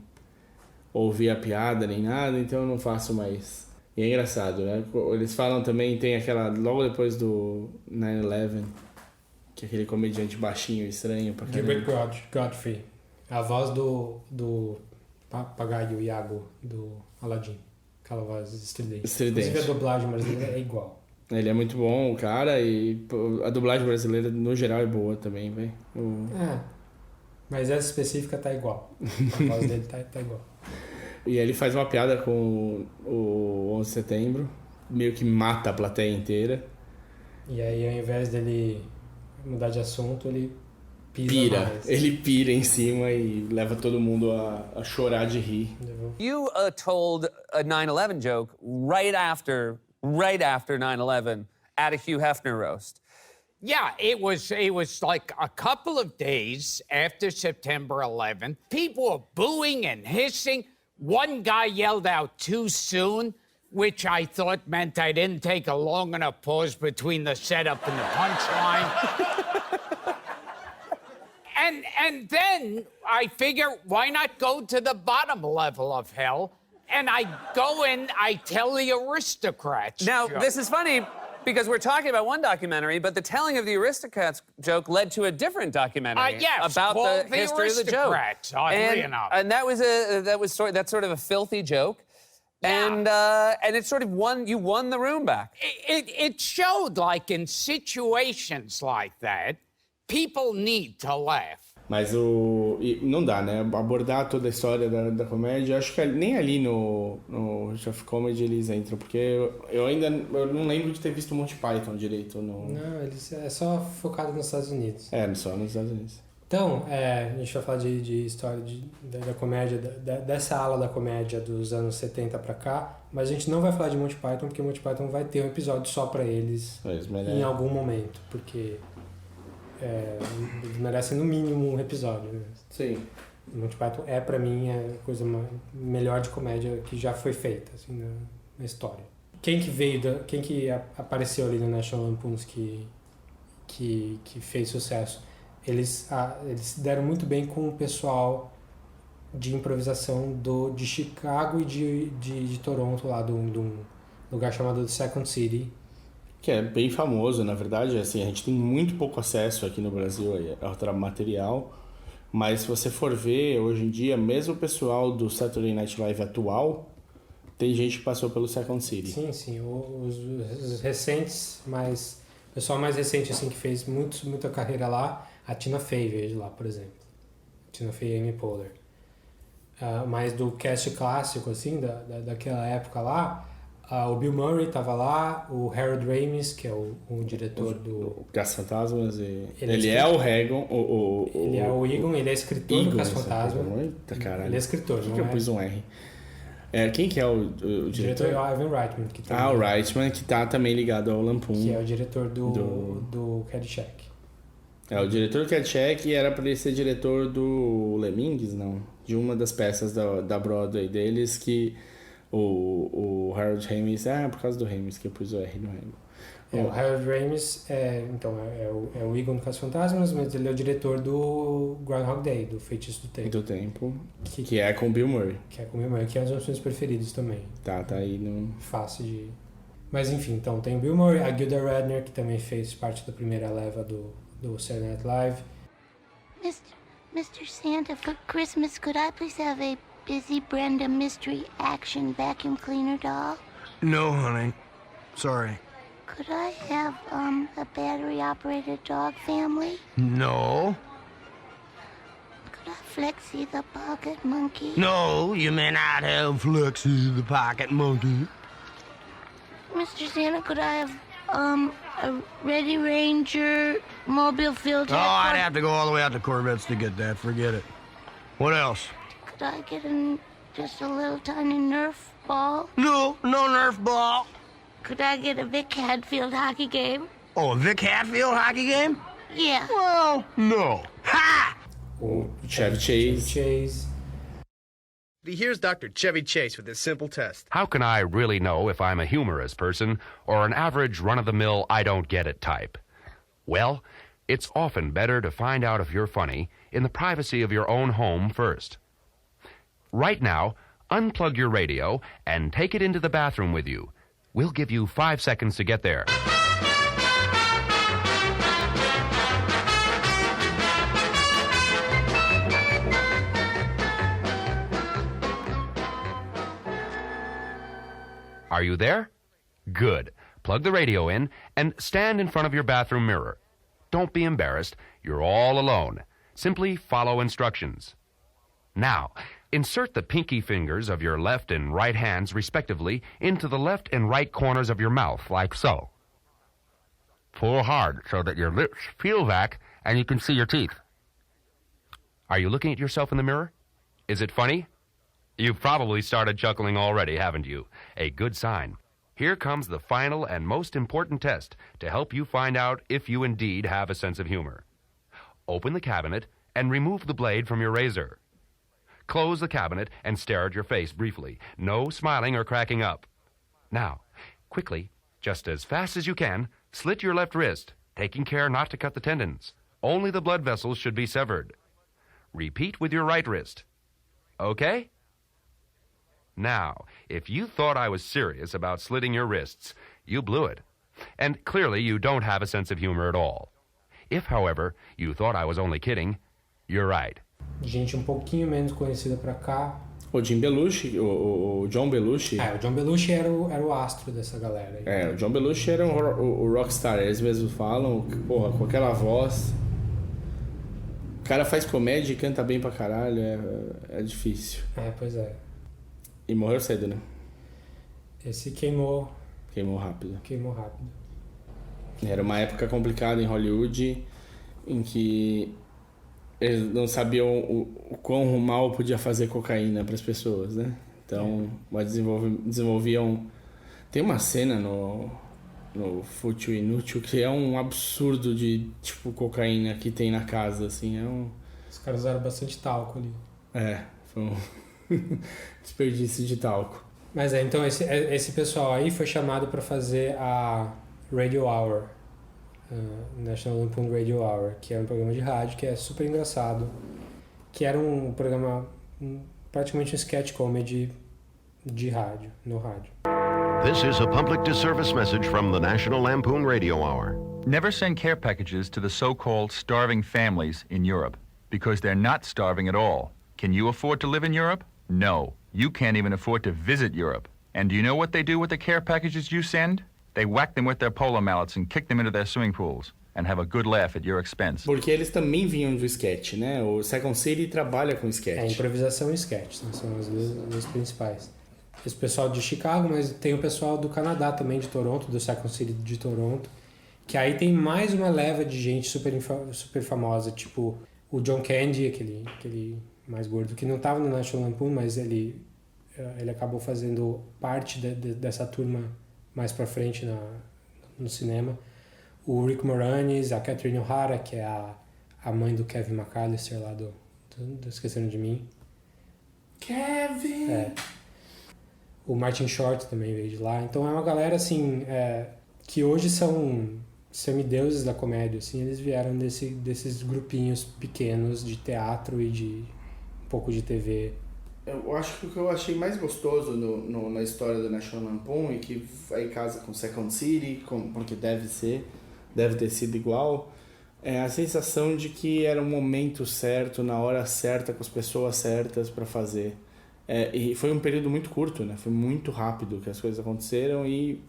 ouvir a piada nem nada, então eu não faço mais. E é engraçado, né? Eles falam também, tem aquela, logo depois do 9/11, que é aquele comediante baixinho, estranho pra caramba. Gilbert Godfrey, a voz do papagaio Iago do Aladdin, aquela voz estridente. Inclusive a dublagem brasileira é igual. Ele é muito bom, o cara, e a dublagem brasileira no geral é boa também, velho. Mas essa específica tá igual. A voz dele tá igual. E ele faz uma piada com o 11 de setembro, meio que mata a plateia inteira. E aí, ao invés dele mudar de assunto, ele pira. Ele pira em cima e leva todo mundo a chorar de rir. You told a 9/11 joke right after 9/11 at a Hugh Hefner roast. Yeah, it was like a couple of days after September 11th. People were booing and hissing. One guy yelled out too soon, which I thought meant I didn't take a long enough pause between the setup and the punchline. And then I figure, why not go to the bottom level of hell? And I go in, I tell the aristocrats. Now, this is funny because we're talking about one documentary, but the telling of the aristocrats joke led to a different documentary about the history of the joke. Oddly enough. And that's sort of a filthy joke. And it sort of you won the room back. It showed, like, in situations like that, people need to laugh. Mas não dá, né? Abordar toda a história da comédia, acho que nem ali no Rich of Comedy eles entram, porque eu não lembro de ter visto Monty Python direito. Não, eles é só focado nos Estados Unidos. Só nos Estados Unidos. Então, a gente vai falar de história da comédia, dessa ala da comédia dos anos 70 pra cá, mas a gente não vai falar de Monty Python, porque Monty Python vai ter um episódio só pra eles em algum momento, porque eles merecem no mínimo um episódio. Né? Sim. Monty Python pra mim a coisa melhor de comédia que já foi feita assim, na história. Quem que apareceu ali no National Lampoons que fez sucesso? Eles deram muito bem com o pessoal de improvisação de Chicago e de Toronto, lá de um lugar chamado Second City. Que é bem famoso, na verdade. Assim, a gente tem muito pouco acesso aqui no Brasil ao material, mas se você for ver, hoje em dia, mesmo o pessoal do Saturday Night Live atual, tem gente que passou pelo Second City. Sim. Os recentes, o pessoal mais recente assim, que fez muita carreira lá, a Tina Fey veio de lá, por exemplo. Tina Fey e Amy Poehler. Mas do cast clássico, assim, daquela época lá, o Bill Murray estava lá, o Harold Ramis, que é o diretor do Caça-Fantasmas. Ele é o Egon. Ele é o Egon, ele é escritor do Caça-Fantasmas. Eita, caralho. Ele é escritor, Por que eu pus um R? Quem que é o diretor? É o Ivan Reitman. O Reitman, que tá também ligado ao Lampoon. Que é o diretor do Caddyshack. O diretor do Caddyshack era pra ele ser diretor do Lemmings, não? De uma das peças da Broadway deles, que o Harold Ramis... por causa do Ramis que eu pus o R no Ramis. O Harold Ramis é o Egon do Caça-Fantasmas, mas ele é o diretor do Groundhog Day, do Feitiço do Tempo. Que é com o Bill Murray. Que é com o Bill Murray, que é um dos meus filmes preferidos também. Tá aí no... Fácil de... Mas enfim, então tem o Bill Murray, a Gilda Radner, que também fez parte da primeira leva do Saturday Night Live. Mr. Santa, for Christmas, could I please have a Busy Brenda Mystery Action Vacuum Cleaner doll? No, honey. Sorry. Could I have, a battery-operated dog family? No. Could I Flexi the Pocket Monkey? No, you may not have Flexi the Pocket Monkey. Mr. Santa, could I have, a Ready Ranger mobile field Oh, I'd have to go all the way out to Corvettes to get that. Forget it. What else? Could I get just a little tiny Nerf ball? No Nerf ball. Could I get a Vic Hadfield hockey game? Oh, a Vic Hadfield hockey game? Yeah. Well, no. Ha! Chevy Chase. Here's Dr. Chevy Chase with this simple test. How can I really know if I'm a humorous person or an average run-of-the-mill I-don't-get-it type? Well, it's often better to find out if you're funny in the privacy of your own home first. Right now, unplug your radio and take it into the bathroom with you. We'll give you 5 seconds to get there. Are you there? Good. Plug the radio in and stand in front of your bathroom mirror. Don't be embarrassed. You're all alone. Simply follow instructions. Now, insert the pinky fingers of your left and right hands, respectively, into the left and right corners of your mouth, like so. Pull hard so that your lips peel back and you can see your teeth. Are you looking at yourself in the mirror? Is it funny? You've probably started chuckling already, haven't you? A good sign. Here comes the final and most important test to help you find out if you indeed have a sense of humor. Open the cabinet and remove the blade from your razor. Close the cabinet and stare at your face briefly. No smiling or cracking up. Now, quickly, just as fast as you can, slit your left wrist, taking care not to cut the tendons. Only the blood vessels should be severed. Repeat with your right wrist. Okay? Now, if you thought I was serious about slitting your wrists, you blew it. And clearly you don't have a sense of humor at all. If, however, you thought I was only kidding, you're right. Gente um pouquinho menos conhecida pra cá. O Jim Belushi, o John Belushi... O John Belushi era o astro dessa galera. O John Belushi era o rockstar, eles mesmos falam, porra, com aquela voz... O cara faz comédia e canta bem pra caralho, é difícil. Pois é. E morreu cedo, né? Esse queimou rápido. Era uma época complicada em Hollywood, em que eles não sabiam o quão mal podia fazer cocaína para as pessoas, né? Então, desenvolviam... Tem uma cena no Fútil e Inútil que é um absurdo de, tipo, cocaína que tem na casa, assim, Os caras usaram bastante talco ali. Foi um desperdício de talco. Mas então esse pessoal aí foi chamado para fazer a Radio Hour, National Lampoon Radio Hour, que é um programa de rádio que é super engraçado, que era um programa, praticamente um sketch comedy de rádio, no rádio. This is a public disservice message from the National Lampoon Radio Hour. Never send care packages to the so-called starving families in Europe, because they're not starving at all. Can you afford to live in Europe? No. You can't even afford to visit Europe. And do you know what they do with the care packages you send? They whack them with their polo mallets and kick them into their swimming pools and have a good laugh at your expense. Porque eles também vinham do sketch, né? O Second City trabalha com sketch. Improvisação e sketch, né? São as duas principais. Esse pessoal de Chicago, mas tem o pessoal do Canadá também, de Toronto, do Second City de Toronto, que aí tem mais uma leva de gente super famosa, tipo o John Candy, aquele mais gordo, que não estava no National Lampoon, mas ele acabou fazendo parte dessa turma mais pra frente no cinema. O Rick Moranis, a Catherine O'Hara, que é a mãe do Kevin McAllister lá do Esqueceram de Mim. Kevin! O Martin Short também veio de lá. Então é uma galera, assim, que hoje são semideuses da comédia, assim. Eles vieram desses grupinhos pequenos de teatro e de um pouco de TV. Eu acho que o que eu achei mais gostoso na história do National Lampoon, e que aí casa com Second City, porque deve ter sido igual, é a sensação de que era o momento certo, na hora certa, com as pessoas certas para fazer. E foi um período muito curto, né? Foi muito rápido que as coisas aconteceram e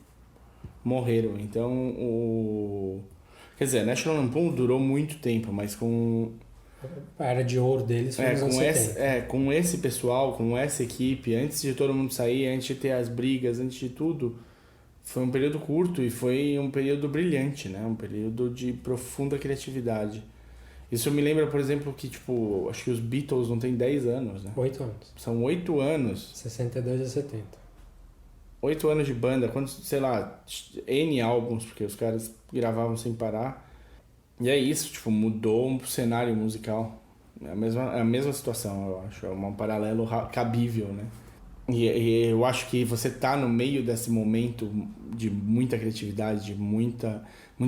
morreram. Então, quer dizer, National Lampoon durou muito tempo, mas com... A era de ouro deles foi nos anos 70. Com esse pessoal, com essa equipe, antes de todo mundo sair, antes de ter as brigas, antes de tudo, foi um período curto e foi um período brilhante, né? Um período de profunda criatividade. Isso me lembra, por exemplo, que, tipo, acho que os Beatles não têm 10 anos, né? 8 anos. São 8 anos. 62 a 70. 8 anos de banda, quantos, sei lá, N álbuns, porque os caras gravavam sem parar. E é isso, tipo, mudou o cenário musical. É a mesma situação, eu acho. É um paralelo cabível, né? E eu acho que você tá no meio desse momento de muita criatividade, de muito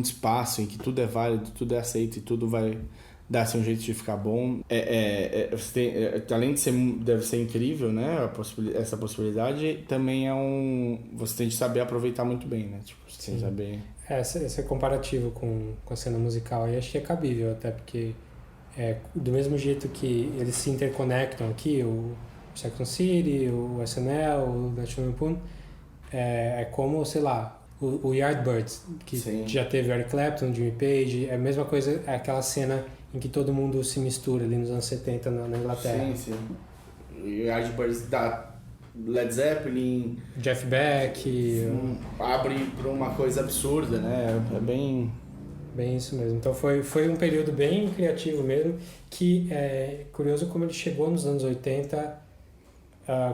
espaço, em que tudo é válido, tudo é aceito e tudo vai dar-se um jeito de ficar bom. Além de deve ser incrível, né? Essa possibilidade, também você tem de saber aproveitar muito bem, né? Tipo, você tem de saber... Esse comparativo com a cena musical aí acho que é cabível, até porque do mesmo jeito que eles se interconectam aqui, o Second City, o SNL, o National Lampoon, é como, sei lá, o Yardbirds, que já teve Eric Clapton, Jimmy Page, é a mesma coisa, é aquela cena em que todo mundo se mistura ali nos anos 70 na Inglaterra. Sim. O Yardbirds da Led Zeppelin, Jeff Beck, abre para uma coisa absurda, né? É bem isso mesmo. Então foi um período bem criativo mesmo, que é curioso como ele chegou nos anos 80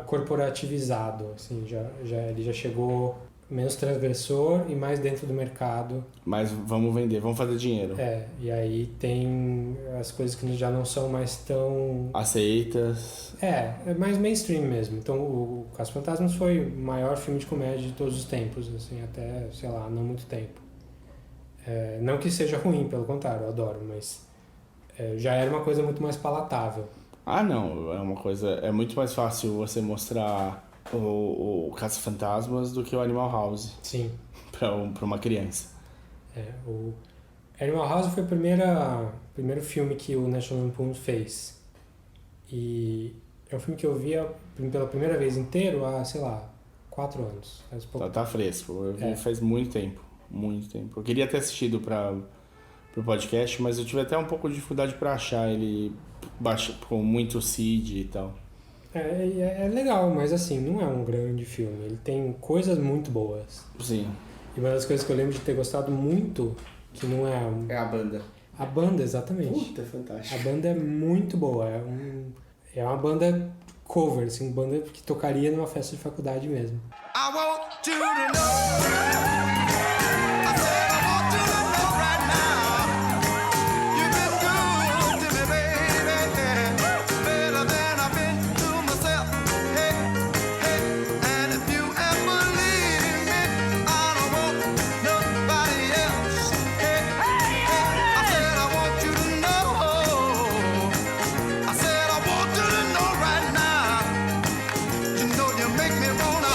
corporativizado, assim, ele já chegou menos transgressor e mais dentro do mercado. Mas vamos vender, vamos fazer dinheiro. E aí tem as coisas que já não são mais tão... aceitas. É mais mainstream mesmo. Então o Caça-Fantasmas foi o maior filme de comédia de todos os tempos, assim, até, sei lá, não muito tempo. Não que seja ruim, pelo contrário, eu adoro, mas já era uma coisa muito mais palatável. Não, é muito mais fácil você mostrar o Caça-Fantasmas do que o Animal House. Sim. Pra uma criança. O Animal House foi o primeiro filme que o National Lampoon fez. E É um filme que eu vi pela primeira vez inteiro há, sei lá, 4 anos. Faz pouco. Tá fresco. Eu vi faz muito tempo. Eu queria ter assistido pro podcast, mas eu tive até um pouco de dificuldade pra achar ele com muito seed e tal. É legal, mas assim, não é um grande filme. Ele tem coisas muito boas. Sim. E uma das coisas que eu lembro de ter gostado muito, que não é... É a banda. A banda, exatamente. Puta, é fantástico. A banda é muito boa. É uma banda cover, assim, uma banda que tocaria numa festa de faculdade mesmo. I want you to know. I said I want you to know right now. You've been good to me, baby. Better than I've been to myself. Hey, and if you ever leave me, I don't want nobody else. Hey, I said I want you to know. I said I want you to know right now. You know you make me wanna.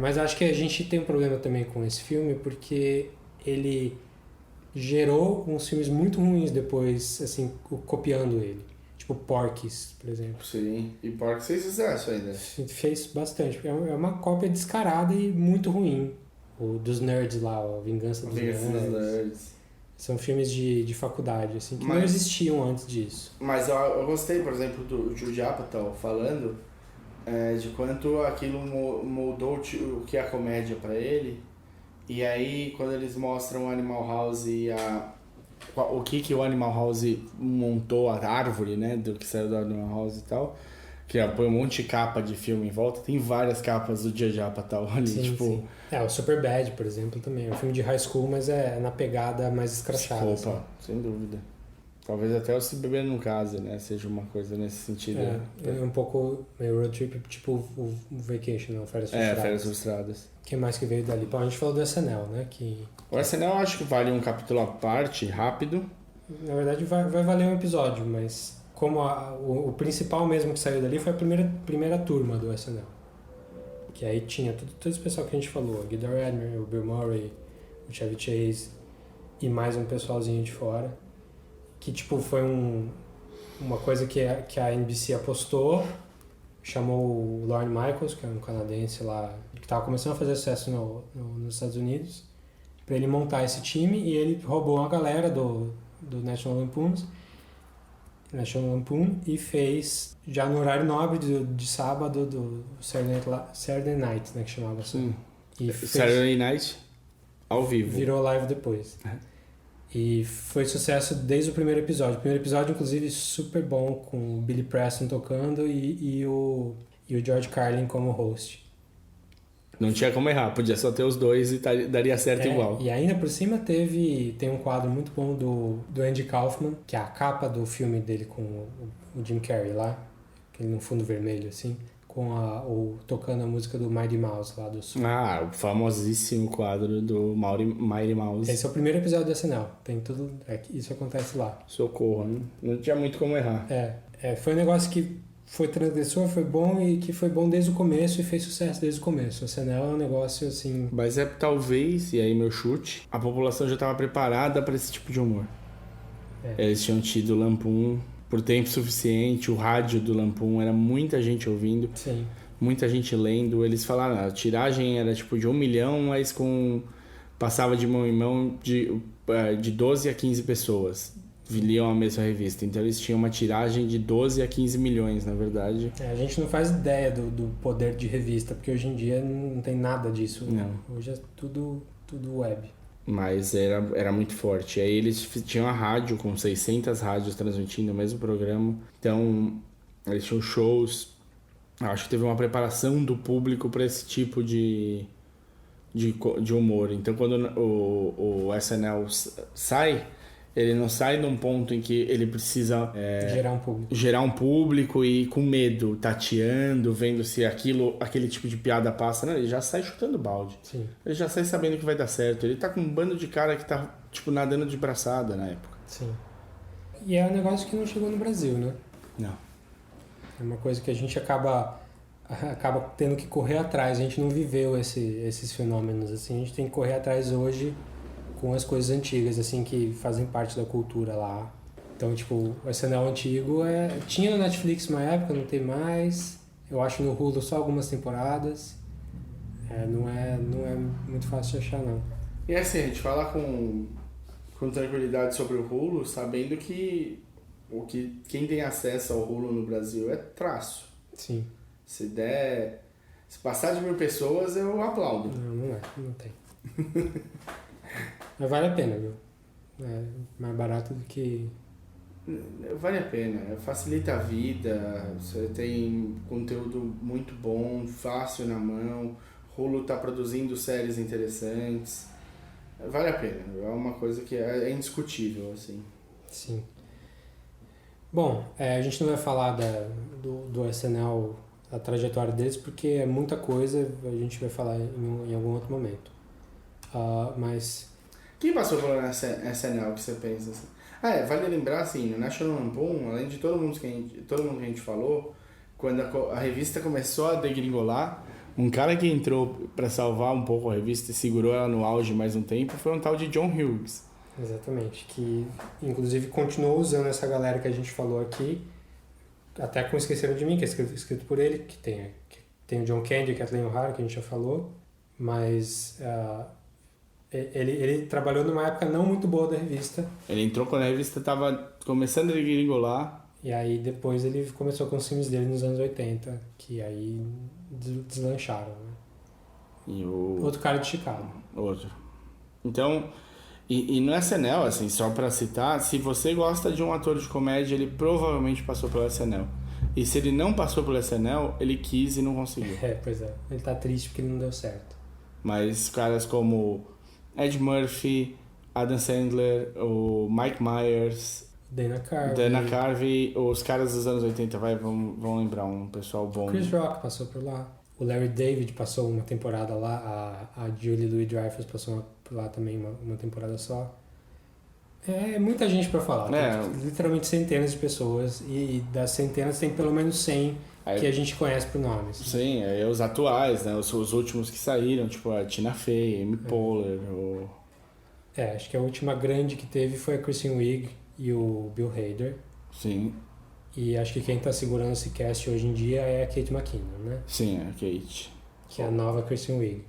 Mas acho que a gente tem um problema também com esse filme, porque ele gerou uns filmes muito ruins depois, assim, copiando ele. Tipo Porky's, por exemplo. Sim, e Porky's fez sucesso ainda. Fez bastante. É uma cópia descarada e muito ruim. O dos nerds lá, a Vingança dos Nerds. São filmes de faculdade, assim, que não existiam antes disso. Mas eu gostei, por exemplo, do Judd Apatow falando de quanto aquilo moldou o que é a comédia pra ele. E aí, quando eles mostram o Animal House e o que o Animal House montou, a árvore, né, do que saiu do Animal House e tal, que põe um monte de capa de filme em volta, tem várias capas do Judd Apatow ali, sim, tipo... Sim. O Superbad, por exemplo, também. É um filme de high school, mas é na pegada mais escrachada. Opa, assim. Sem dúvida. Talvez até o Se Beber Não Case, né? Seja uma coisa nesse sentido. É um pouco meio road trip, tipo o Vacation, não? Férias Frustradas. Férias Frustradas. O que mais que veio dali? Bom, a gente falou do SNL, né? O SNL eu acho que vale um capítulo à parte, rápido. Na verdade vai valer um episódio, mas como o principal mesmo que saiu dali foi a primeira turma do SNL. Que aí tinha todo esse pessoal que a gente falou. O Gilda Radner, o Bill Murray, o Chevy Chase e mais um pessoalzinho de fora. Que tipo foi uma coisa que a NBC apostou, chamou o Lorne Michaels, que é um canadense lá, que estava começando a fazer sucesso nos Estados Unidos, para ele montar esse time, e ele roubou uma galera do National Lampoon e fez já no horário nobre de sábado do Saturday Night, né, que chamava assim. Saturday Night ao vivo. Virou live depois. E foi sucesso desde o primeiro episódio. O primeiro episódio, inclusive, super bom, com o Billy Preston tocando e o George Carlin como host. Não tinha como errar, podia só ter os dois e daria certo igual. E ainda por cima tem um quadro muito bom do Andy Kaufman, que é a capa do filme dele com o Jim Carrey lá, aquele no fundo vermelho, assim, com tocando a música do Mighty Mouse lá do Sul. O famosíssimo quadro do Mighty Mouse. Esse é o primeiro episódio do SNL, tem tudo, isso acontece lá. Socorro, né? Não tinha muito como errar. Foi um negócio que foi transgressor, foi bom e que foi bom desde o começo e fez sucesso desde o começo. O SNL é um negócio assim... Mas talvez, e aí meu chute, a população já estava preparada para esse tipo de humor. Eles tinham tido Lampoon por tempo suficiente, o rádio do Lampoon era muita gente ouvindo, sim, muita gente lendo. Eles falaram, a tiragem era tipo de 1 milhão, mas passava de mão em mão de 12 a 15 pessoas. Liam a mesma revista, então eles tinham uma tiragem de 12 a 15 milhões, na verdade. A gente não faz ideia do poder de revista, porque hoje em dia não tem nada disso. Não. Hoje é tudo web. Mas era muito forte. Aí eles tinham a rádio com 600 rádios transmitindo o mesmo programa. Então, eles tinham shows. Acho que teve uma preparação do público para esse tipo de humor. Então, quando o SNL sai, Ele não sai num ponto em que ele precisa gerar um público e com medo, tateando, vendo se aquele tipo de piada passa. Não, ele já sai chutando balde. Sim. Ele já sai sabendo que vai dar certo. Ele tá com um bando de cara que tá, tipo, nadando de braçada na época. Sim. E é um negócio que não chegou no Brasil, né? Não. É uma coisa que a gente acaba tendo que correr atrás. A gente não viveu esses fenômenos, assim. A gente tem que correr atrás hoje com as coisas antigas, assim, que fazem parte da cultura lá. Então, tipo, o SNL antigo tinha no Netflix uma época, não tem mais. Eu acho no Hulu só algumas temporadas. Não é muito fácil de achar, não. E assim, a gente fala com tranquilidade sobre o Hulu, sabendo que quem tem acesso ao Hulu no Brasil é traço. Sim. Se passar de 1.000 pessoas, eu aplaudo. Não tem. Mas vale a pena, viu? É mais barato do que... Vale a pena, facilita a vida, você tem conteúdo muito bom, fácil na mão, Hulu tá produzindo séries interessantes, vale a pena, é uma coisa que é indiscutível, assim. Sim. Bom, a gente não vai falar do SNL, a trajetória deles, porque é muita coisa, a gente vai falar em algum outro momento. Mas... Quem passou pelo SNL que você pensa assim? Vale lembrar assim, no National Lampoon, além de todo mundo que a gente falou, quando a revista começou a degringolar, um cara que entrou para salvar um pouco a revista e segurou ela no auge mais um tempo foi um tal de John Hughes. Exatamente, que inclusive continuou usando essa galera que a gente falou aqui, até com Esqueceram de Mim, que é escrito por ele, que tem o John Candy e a Kathleen O'Hara, que a gente já falou, mas... Ele trabalhou numa época não muito boa da revista. Ele entrou quando a revista estava começando a degringolar. E aí depois ele começou com os filmes dele nos anos 80, que aí deslancharam, né? Outro cara de Chicago. Outro. Então, e no SNL, assim, só pra citar, se você gosta de um ator de comédia, ele provavelmente passou pelo SNL. E se ele não passou pelo SNL, ele quis e não conseguiu. Pois é. Ele tá triste porque não deu certo. Mas caras como Ed Murphy, Adam Sandler, o Mike Myers, Dana Carvey, os caras dos anos 80, vão lembrar um pessoal bom. Chris Rock passou por lá. O Larry David passou uma temporada lá. A Julie Louis-Dreyfus passou por lá também uma temporada só. É muita gente pra falar. Tem, literalmente centenas de pessoas. E das centenas tem pelo menos 100 que a gente conhece por nomes. Sim, os atuais, né? Os últimos que saíram, tipo a Tina Fey, Amy Poehler. Acho que a última grande que teve foi a Kristen Wiig e o Bill Hader. Sim. E acho que quem tá segurando esse cast hoje em dia é a Kate McKinnon, né? Sim, a Kate. Que é a nova Kristen Wiig.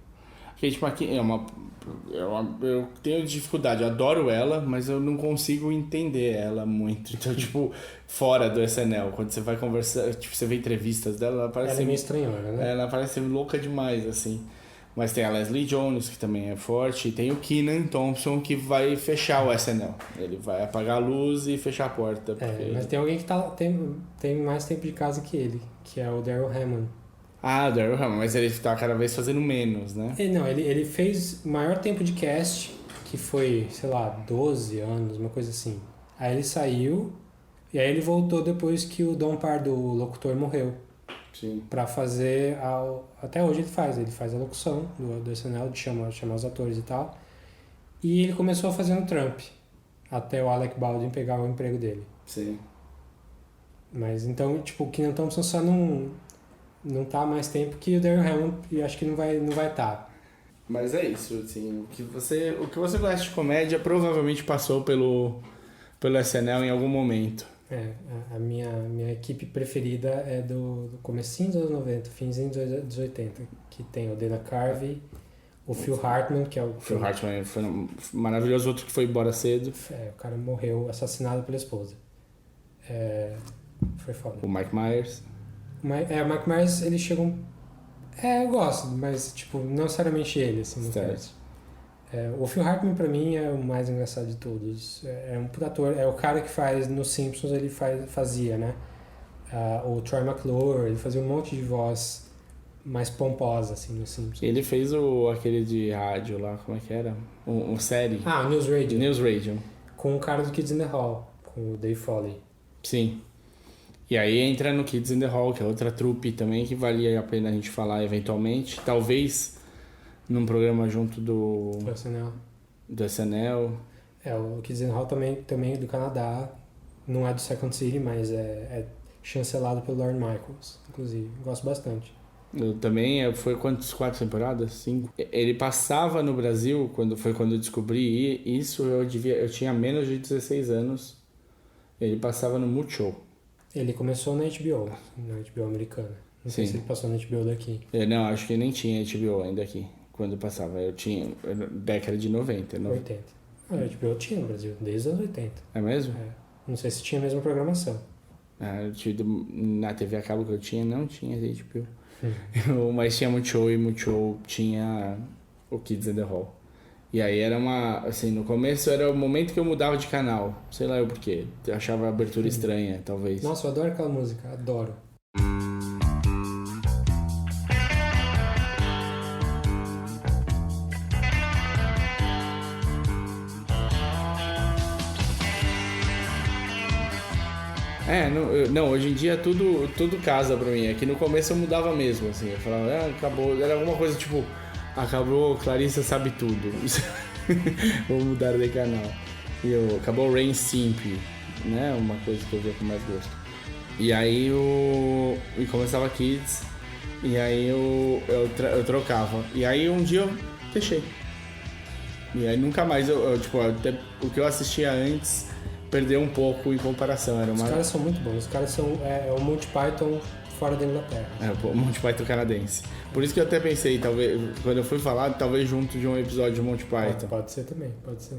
Kate McKinnon eu tenho dificuldade, eu adoro ela, mas eu não consigo entender ela muito. Então, tipo, fora do SNL, quando você vai conversar, tipo, você vê entrevistas dela, ela parece... Ela é meio estranhona, né? Ela parece louca demais, assim. Mas tem a Leslie Jones, que também é forte, e tem o Kenan Thompson, que vai fechar o SNL. Ele vai apagar a luz e fechar a porta. Porque... mas tem alguém que tem mais tempo de casa que ele, que é o Darryl Hammond. O Darryl Hammond, mas ele tá cada vez fazendo menos, né? Ele fez o maior tempo de cast, que foi, sei lá, 12 anos, uma coisa assim. Aí ele saiu, e aí ele voltou depois que o Don Pardo, o locutor, morreu. Sim. Pra fazer, até hoje ele faz a locução do SNL, de chamar os atores e tal. E ele começou fazendo Trump, até o Alec Baldwin pegar o emprego dele. Sim. Mas então, tipo, o Kenan Thompson só não tá há mais tempo que o Darryl Hammond, e acho que não vai tá. Mas é isso, assim, o que você gosta de comédia provavelmente passou pelo SNL em algum momento. A minha equipe preferida é do comecinho dos anos 90, finzinho dos 80, que tem o Dana Carvey, o Phil Hartman, que é o... Phil Hartman foi maravilhoso, outro que foi embora cedo. O cara morreu assassinado pela esposa. Foi foda. O Mike Myers. O Mike Myers, ele chegou... eu gosto, mas, tipo, não necessariamente ele, assim, certo. O Phil Hartman, pra mim, é o mais engraçado de todos. É um puta ator, é o cara que faz, nos Simpsons, ele fazia, né? O Troy McClure, ele fazia um monte de voz mais pomposa, assim, nos Simpsons. Ele fez aquele de rádio lá, como é que era? Uma série. News Radio. News Radio. com o cara do Kids in the Hall, com o Dave Foley. Sim. E aí entra no Kids in the Hall, que é outra trupe também que valia a pena a gente falar eventualmente. Talvez num programa junto do SNL. O Kids in the Hall também é do Canadá. Não é do Second City, mas é chancelado pelo Lorne Michaels, inclusive. Gosto bastante. Eu também, foi quantas 4 temporadas? 5. Ele passava no Brasil, quando eu descobri isso, eu tinha menos de 16 anos. Ele passava no Multishow. Ele começou na HBO americana. Não sei se ele passou na HBO daqui. Não, acho que nem tinha HBO ainda aqui, quando passava. Década de 90. 80. A HBO tinha no Brasil, desde os anos 80. É mesmo? Não sei se tinha a mesma programação. Na TV a cabo que eu tinha, não tinha HBO. Mas tinha Multishow e Multishow tinha o Kids in the Hall. E aí era assim, no começo era o momento que eu mudava de canal. Sei lá eu porquê. Eu achava a abertura estranha, talvez. Nossa, eu adoro aquela música, adoro. Não, hoje em dia tudo casa pra mim. É que no começo eu mudava mesmo, assim. Eu falava, acabou. Era alguma coisa tipo, acabou, Clarissa sabe tudo. Vou mudar de canal. Acabou Rain Simpy, né? Uma coisa que eu via com mais gosto. E aí e começava Kids, e aí eu trocava. E aí um dia eu deixei. E aí nunca mais até o que eu assistia antes perdeu um pouco em comparação. Os caras são muito bons. Os caras são o Monty Python fora da Inglaterra. O Monty Python canadense. Por isso que eu até pensei, talvez, quando eu fui falar, talvez junto de um episódio de Monty Python. Pode ser também, pode ser.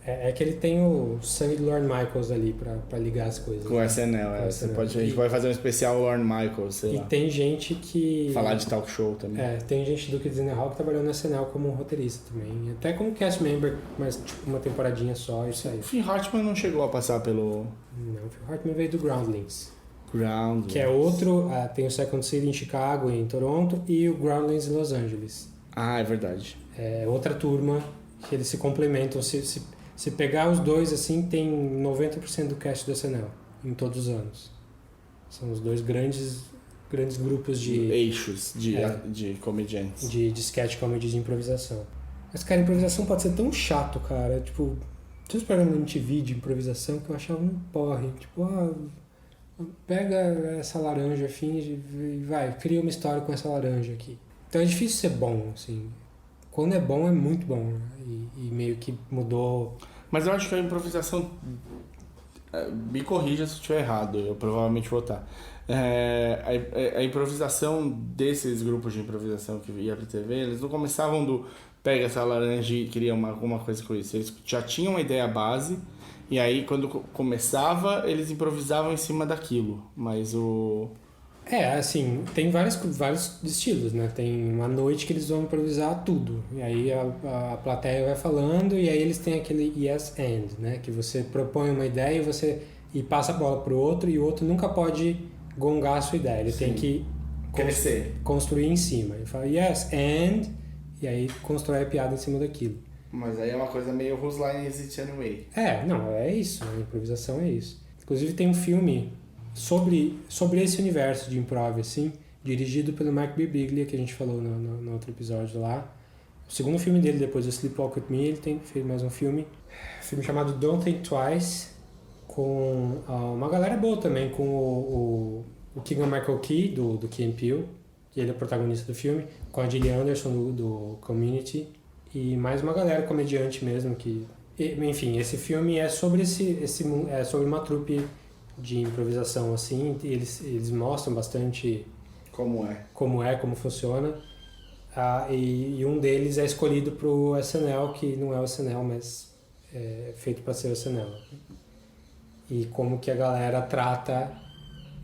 É que ele tem o sangue do Lorne Michaels ali pra ligar as coisas. Com o SNL, A gente pode fazer um especial Lorne Michaels, sei lá. E tem gente que... Falar de talk show também. Tem gente do Kids in the Hall que trabalhou no SNL como roteirista também. Até como cast member, mas tipo uma temporadinha só, isso aí. O Finn Hartman não chegou a passar pelo... Não, o Finn Hartman veio do Groundlings. Que é outro... tem o Second City em Chicago e em Toronto e o Groundlings em Los Angeles. É verdade. É outra turma que eles se complementam. Se pegar os dois, assim, tem 90% do cast do SNL, em todos os anos. São os dois grandes grupos de... Eixos de comediantes. De sketch comedy de improvisação. Mas, cara, improvisação pode ser tão chato, cara. Tipo, tinha uns programas na MTV de improvisação que eu achava um porre. Tipo, pega essa laranja, finge e vai, cria uma história com essa laranja aqui. Então é difícil ser bom, assim. Quando é bom, é muito bom, né? E meio que mudou... Mas eu acho que a improvisação... Me corrija se eu estiver errado, eu provavelmente vou estar. A improvisação desses grupos de improvisação que ia pra TV, eles não começavam do... Pega essa laranja e cria alguma coisa com isso. Eles já tinham uma ideia base, e aí quando começava, eles improvisavam em cima daquilo. Mas assim, tem vários estilos, né? Tem uma noite que eles vão improvisar tudo. E aí a plateia vai falando e aí eles têm aquele yes and, né? Que você propõe uma ideia e passa a bola pro outro e o outro nunca pode gongar a sua ideia. Ele tem que construir em cima. Ele fala yes and e aí constrói a piada em cima daquilo. Mas aí é uma coisa meio Whose Line Is It Anyway? É isso. A improvisação é isso. Inclusive tem um filme... Sobre esse universo de improv, assim, dirigido pelo Mike Birbiglia, que a gente falou no outro episódio lá. O segundo filme dele, depois do Sleepwalk With Me, ele fez mais um filme chamado Don't Think Twice, com uma galera boa também, com o Keegan-Michael Key, do Key and Peele, que ele é o protagonista do filme, com a Gillian Anderson, do Community, e mais uma galera comediante mesmo, enfim, esse filme é sobre é sobre uma trupe de improvisação, assim, eles mostram bastante como funciona, e um deles é escolhido pro SNL, que não é o SNL, mas é feito para ser o SNL, e como que a galera trata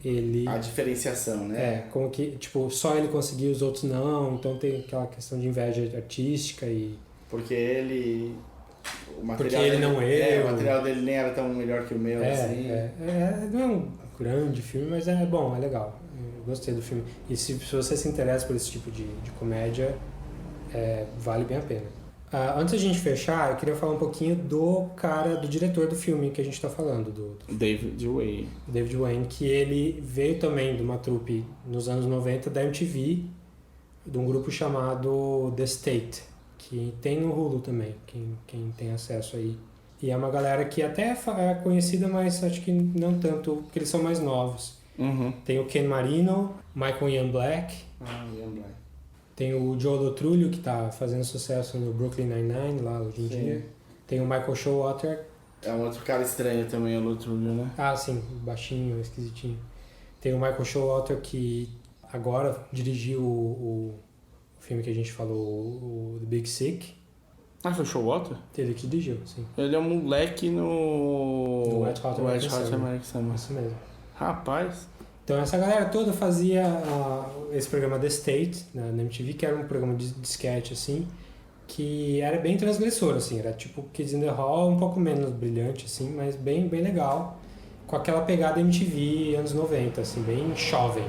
ele... A diferenciação, né? Como que, tipo, só ele conseguiu, os outros não, então tem aquela questão de inveja artística e... Porque ele... O material dele nem era tão melhor que o meu, assim. Não é um grande filme, mas é bom, é legal. Eu gostei do filme. E se você se interessa por esse tipo de comédia, vale bem a pena. Antes da gente fechar, eu queria falar um pouquinho do diretor do filme que a gente tá falando, do David Wayne. David Wayne, que ele veio também de uma trupe nos anos 90 da MTV, de um grupo chamado The State, que tem no Hulu também, quem tem acesso aí. E é uma galera que até é conhecida, mas acho que não tanto, porque eles são mais novos. Uhum. Tem o Ken Marino, Michael Ian Black. Ian Black. Tem o Joe Lo Truglio, que tá fazendo sucesso no Brooklyn Nine-Nine, lá hoje em dia. Tem o Michael Showalter. É um outro cara estranho também, o Lo Truglio, né? Ah, sim, baixinho, esquisitinho. Tem o Michael Showalter, que agora dirigiu o filme que a gente falou, o The Big Sick. Ah, foi o Showalter? Ele que dirigiu, sim. Ele é um moleque no Wet Hot American Summer. Isso mesmo. Rapaz. Então essa galera toda fazia esse programa The State, na MTV, que era um programa de sketch, assim, que era bem transgressor, assim, era tipo Kids in the Hall, um pouco menos brilhante, assim, mas bem legal, com aquela pegada MTV anos 90, assim, bem jovem.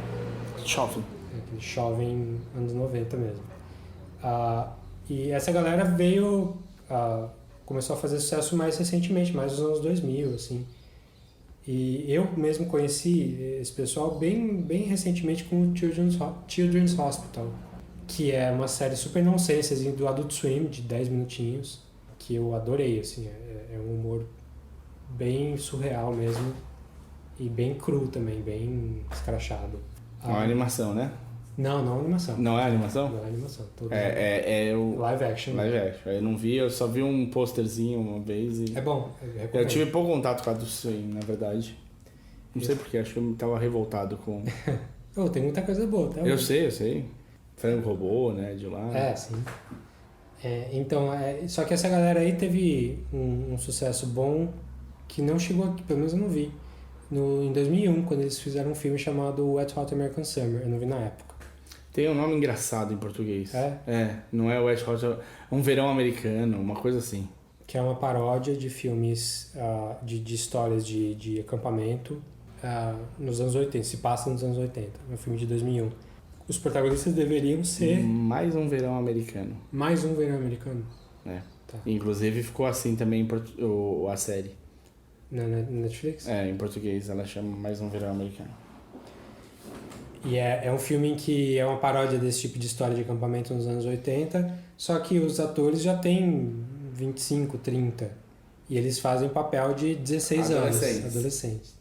Jovem. Aquele jovem anos 90 mesmo. E essa galera começou a fazer sucesso mais recentemente, mais nos anos 2000, assim. E eu mesmo conheci esse pessoal bem recentemente com o Children's Hospital, que é uma série super nonsense assim, do Adult Swim, de 10 minutinhos, que eu adorei, assim, é um humor bem surreal mesmo, e bem cru também, bem escrachado. É uma animação, né? Não é animação. Não é animação? Não é animação. É o... Live action. Live action. Eu não vi, eu só vi um posterzinho uma vez e... É bom. Eu tive pouco contato com a do Swim, na verdade. Não sei porquê, acho que eu tava revoltado com... Tem muita coisa boa, tá? Eu sei. Frango Robô, né, de lá. Sim. Então, só que essa galera aí teve um sucesso bom que não chegou aqui, pelo menos eu não vi. Em 2001, quando eles fizeram um filme chamado Wet Hot American Summer, eu não vi na época. Tem um nome engraçado em português. Não é Wet Hot, é um verão americano, uma coisa assim. Que é uma paródia de filmes, de histórias de acampamento nos anos 80, se passa nos anos 80, é um filme de 2001. Os protagonistas deveriam ser... Mais um verão americano. Mais um verão americano? Tá. Inclusive ficou assim também a série. Na Netflix? Em português ela chama Mais um Verão Americano. E é um filme que é uma paródia desse tipo de história de acampamento nos anos 80, só que os atores já têm 25, 30. E eles fazem papel de 16 anos. Adolescentes.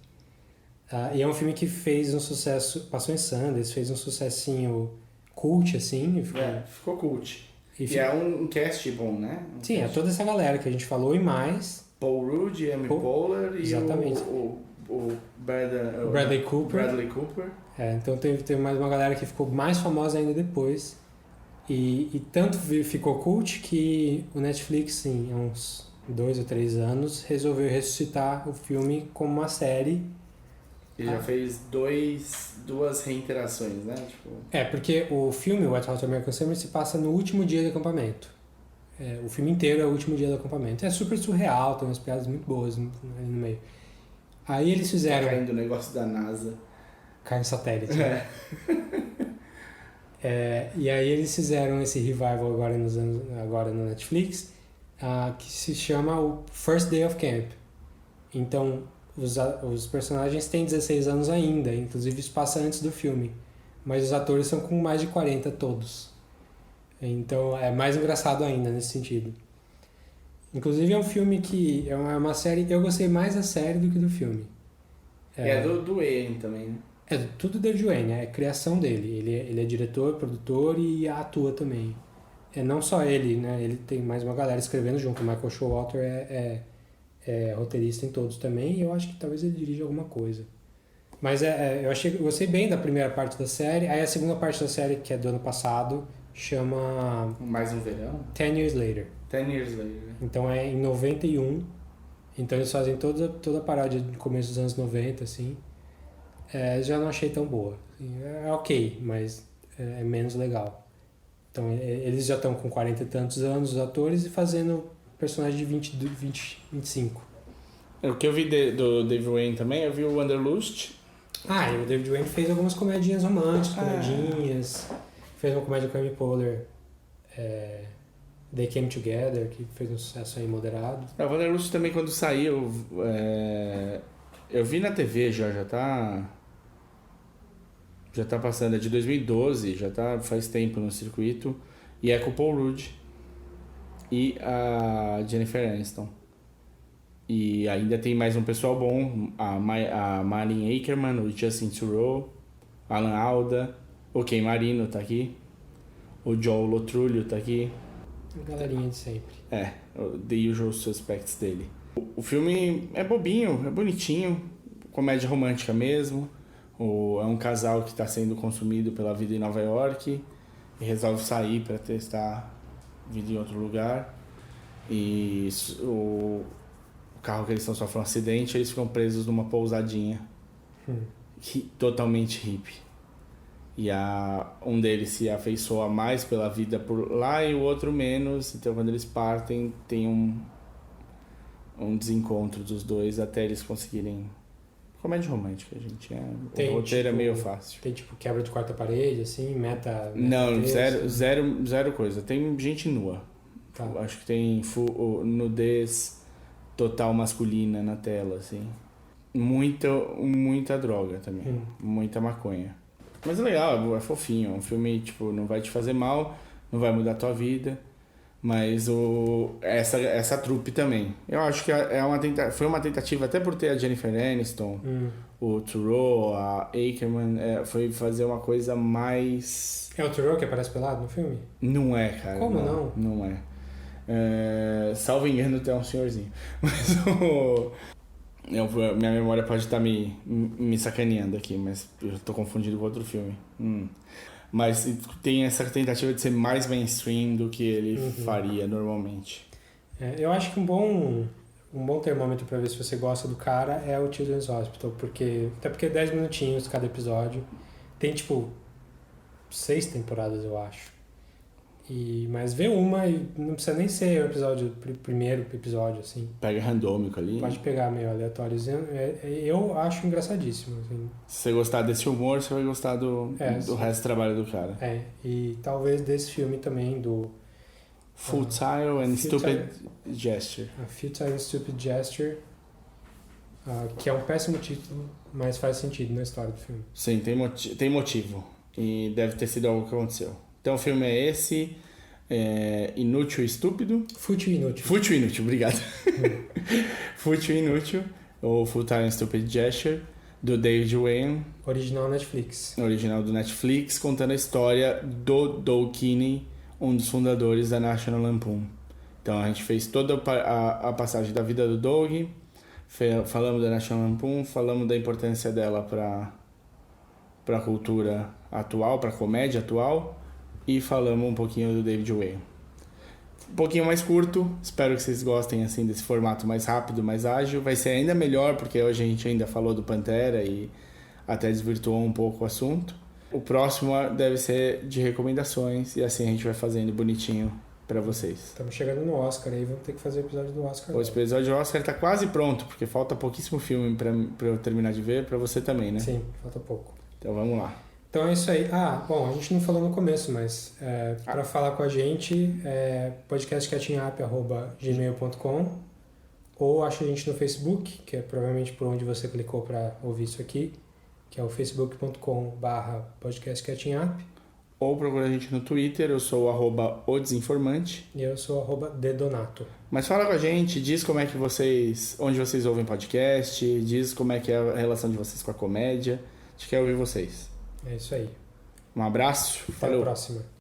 E é um filme que fez um sucesso, passou em Sundance, fez um sucessinho cult, assim. Ficou cult. E é um cast bom, né? Sim, é toda essa galera que a gente falou e mais. Paul Rudd, Amy Poehler e exatamente. o Bradley Cooper. Então teve mais uma galera que ficou mais famosa ainda depois. E tanto ficou cult que o Netflix, há uns 2 ou 3 anos, resolveu ressuscitar o filme como uma série. E já fez duas reiterações, né? Porque o filme, Wet Hot American Summer, se passa no último dia do acampamento. O filme inteiro é o último dia do acampamento. É super surreal, tem umas piadas muito boas no meio. Aí eles fizeram... Tá caindo o negócio da NASA. Cai no satélite. E aí eles fizeram esse revival agora no Netflix, que se chama o First Day of Camp. Então, os personagens têm 16 anos ainda, inclusive isso passa antes do filme. Mas os atores são com mais de 40 todos. Então é mais engraçado ainda nesse sentido. Inclusive é um filme que é uma série... Eu gostei mais da série do que do filme. Do Wayne também, né? Tudo David Wayne, é a criação dele. Ele é diretor, produtor e atua também. Não só ele, né? Ele tem mais uma galera escrevendo junto. O Michael Showalter é roteirista em todos também, e eu acho que talvez ele dirija alguma coisa. Mas eu gostei bem da primeira parte da série. Aí a segunda parte da série, que é do ano passado, chama... Mais um Verão? 10 Years Later. 10 Years Later. Então é em 91. Então eles fazem toda a paródia do começo dos anos 90, assim. Já não achei tão boa. É ok, mas é menos legal. Então eles já estão com 40 e tantos anos, os atores, e fazendo personagem de 20, 25. O que eu vi do David Wayne também, eu vi o Wanderlust. E o David Wayne fez algumas comedinhas românticas, comedinhas. Fez uma comédia com a Amy Poehler, They Came Together, que fez um sucesso aí moderado. A Wanderlust também, quando saiu, eu vi na TV já tá passando, é de 2012, faz tempo no circuito, e é com o Paul Rudd e a Jennifer Aniston. E ainda tem mais um pessoal bom, a Malin Akerman, o Justin Theroux, Alan Alda, o Ken Marino tá aqui, o Joel Lotrulio tá aqui. Galerinha de sempre. The Usual Suspects dele. O filme é bobinho, é bonitinho, comédia romântica mesmo. É um casal que está sendo consumido pela vida em Nova York e resolve sair para testar vida em outro lugar. E o carro que eles estão sofrendo um acidente, eles ficam presos numa pousadinha totalmente hippie. E um deles se afeiçoa mais pela vida por lá e o outro menos. Então, quando eles partem, tem um desencontro dos dois até eles conseguirem... Comédia romântica, gente. O roteiro é meio fácil. Tem tipo quebra de quarta parede, assim, meta não, zero coisa. Tem gente nua. Tá. Acho que tem nudez total masculina na tela, assim. Muita droga também. Muita maconha. Mas é legal, é fofinho. É um filme, tipo, não vai te fazer mal, não vai mudar a tua vida. Mas essa trupe também. Eu acho que foi uma tentativa, até por ter a Jennifer Aniston, o Theroux, a Akerman, foi fazer uma coisa mais... É o Theroux que aparece pelado no filme? Não é, cara. Como não? Não é. Salvo engano, tem um senhorzinho. Mas minha memória pode estar me sacaneando aqui, mas eu tô confundido com outro filme. Mas tem essa tentativa de ser mais mainstream do que ele faria normalmente. Eu acho que um bom termômetro pra ver se você gosta do cara é o Children's Hospital, até porque 10 minutinhos cada episódio. Tem tipo 6 temporadas, eu acho. Mas vê uma e não precisa nem ser o primeiro episódio, assim. Pega randômico ali. Pode pegar meio aleatório. Eu acho engraçadíssimo. Assim. Se você gostar desse humor, você vai gostar do resto do trabalho do cara. E talvez desse filme também, do... Futile and Stupid Gesture. Futile and Stupid Gesture, que é um péssimo título, mas faz sentido na história do filme. Sim, tem motivo. E deve ter sido algo que aconteceu. Então o filme é esse, Inútil e Estúpido. Fútil e Inútil. Fútil e Inútil, obrigado. Fútil e Inútil, ou Futile and Stupid Gesture, do David Wayne. Original Netflix. Original do Netflix, contando a história do Doug Kinney, um dos fundadores da National Lampoon. Então a gente fez toda a passagem da vida do Doug, falamos da National Lampoon, falamos da importância dela para a cultura atual, para a comédia atual, e falamos um pouquinho do David Wayne. Um pouquinho mais curto, espero que vocês gostem assim desse formato mais rápido, mais ágil. Vai ser ainda melhor, porque hoje a gente ainda falou do Pantera e até desvirtuou um pouco o assunto. O próximo deve ser de recomendações, e assim a gente vai fazendo bonitinho para vocês. Estamos chegando no Oscar aí, vamos ter que fazer o episódio do Oscar. O episódio do Oscar tá quase pronto, porque falta pouquíssimo filme para eu terminar de ver, para você também, né? Sim, falta pouco. Então vamos lá. Então é isso aí. Bom, a gente não falou no começo, mas para falar com a gente, podcastcatchingup@gmail.com, ou acha a gente no Facebook, que é provavelmente por onde você clicou para ouvir isso aqui, que é o facebook.com/podcastcatchingup. Ou procura a gente no Twitter, eu sou o @odesinformante. E eu sou @dedonato. Mas fala com a gente, diz como é que onde vocês ouvem podcast, diz como é que é a relação de vocês com a comédia. A gente quer ouvir vocês. É isso aí. Um abraço. Até a próxima.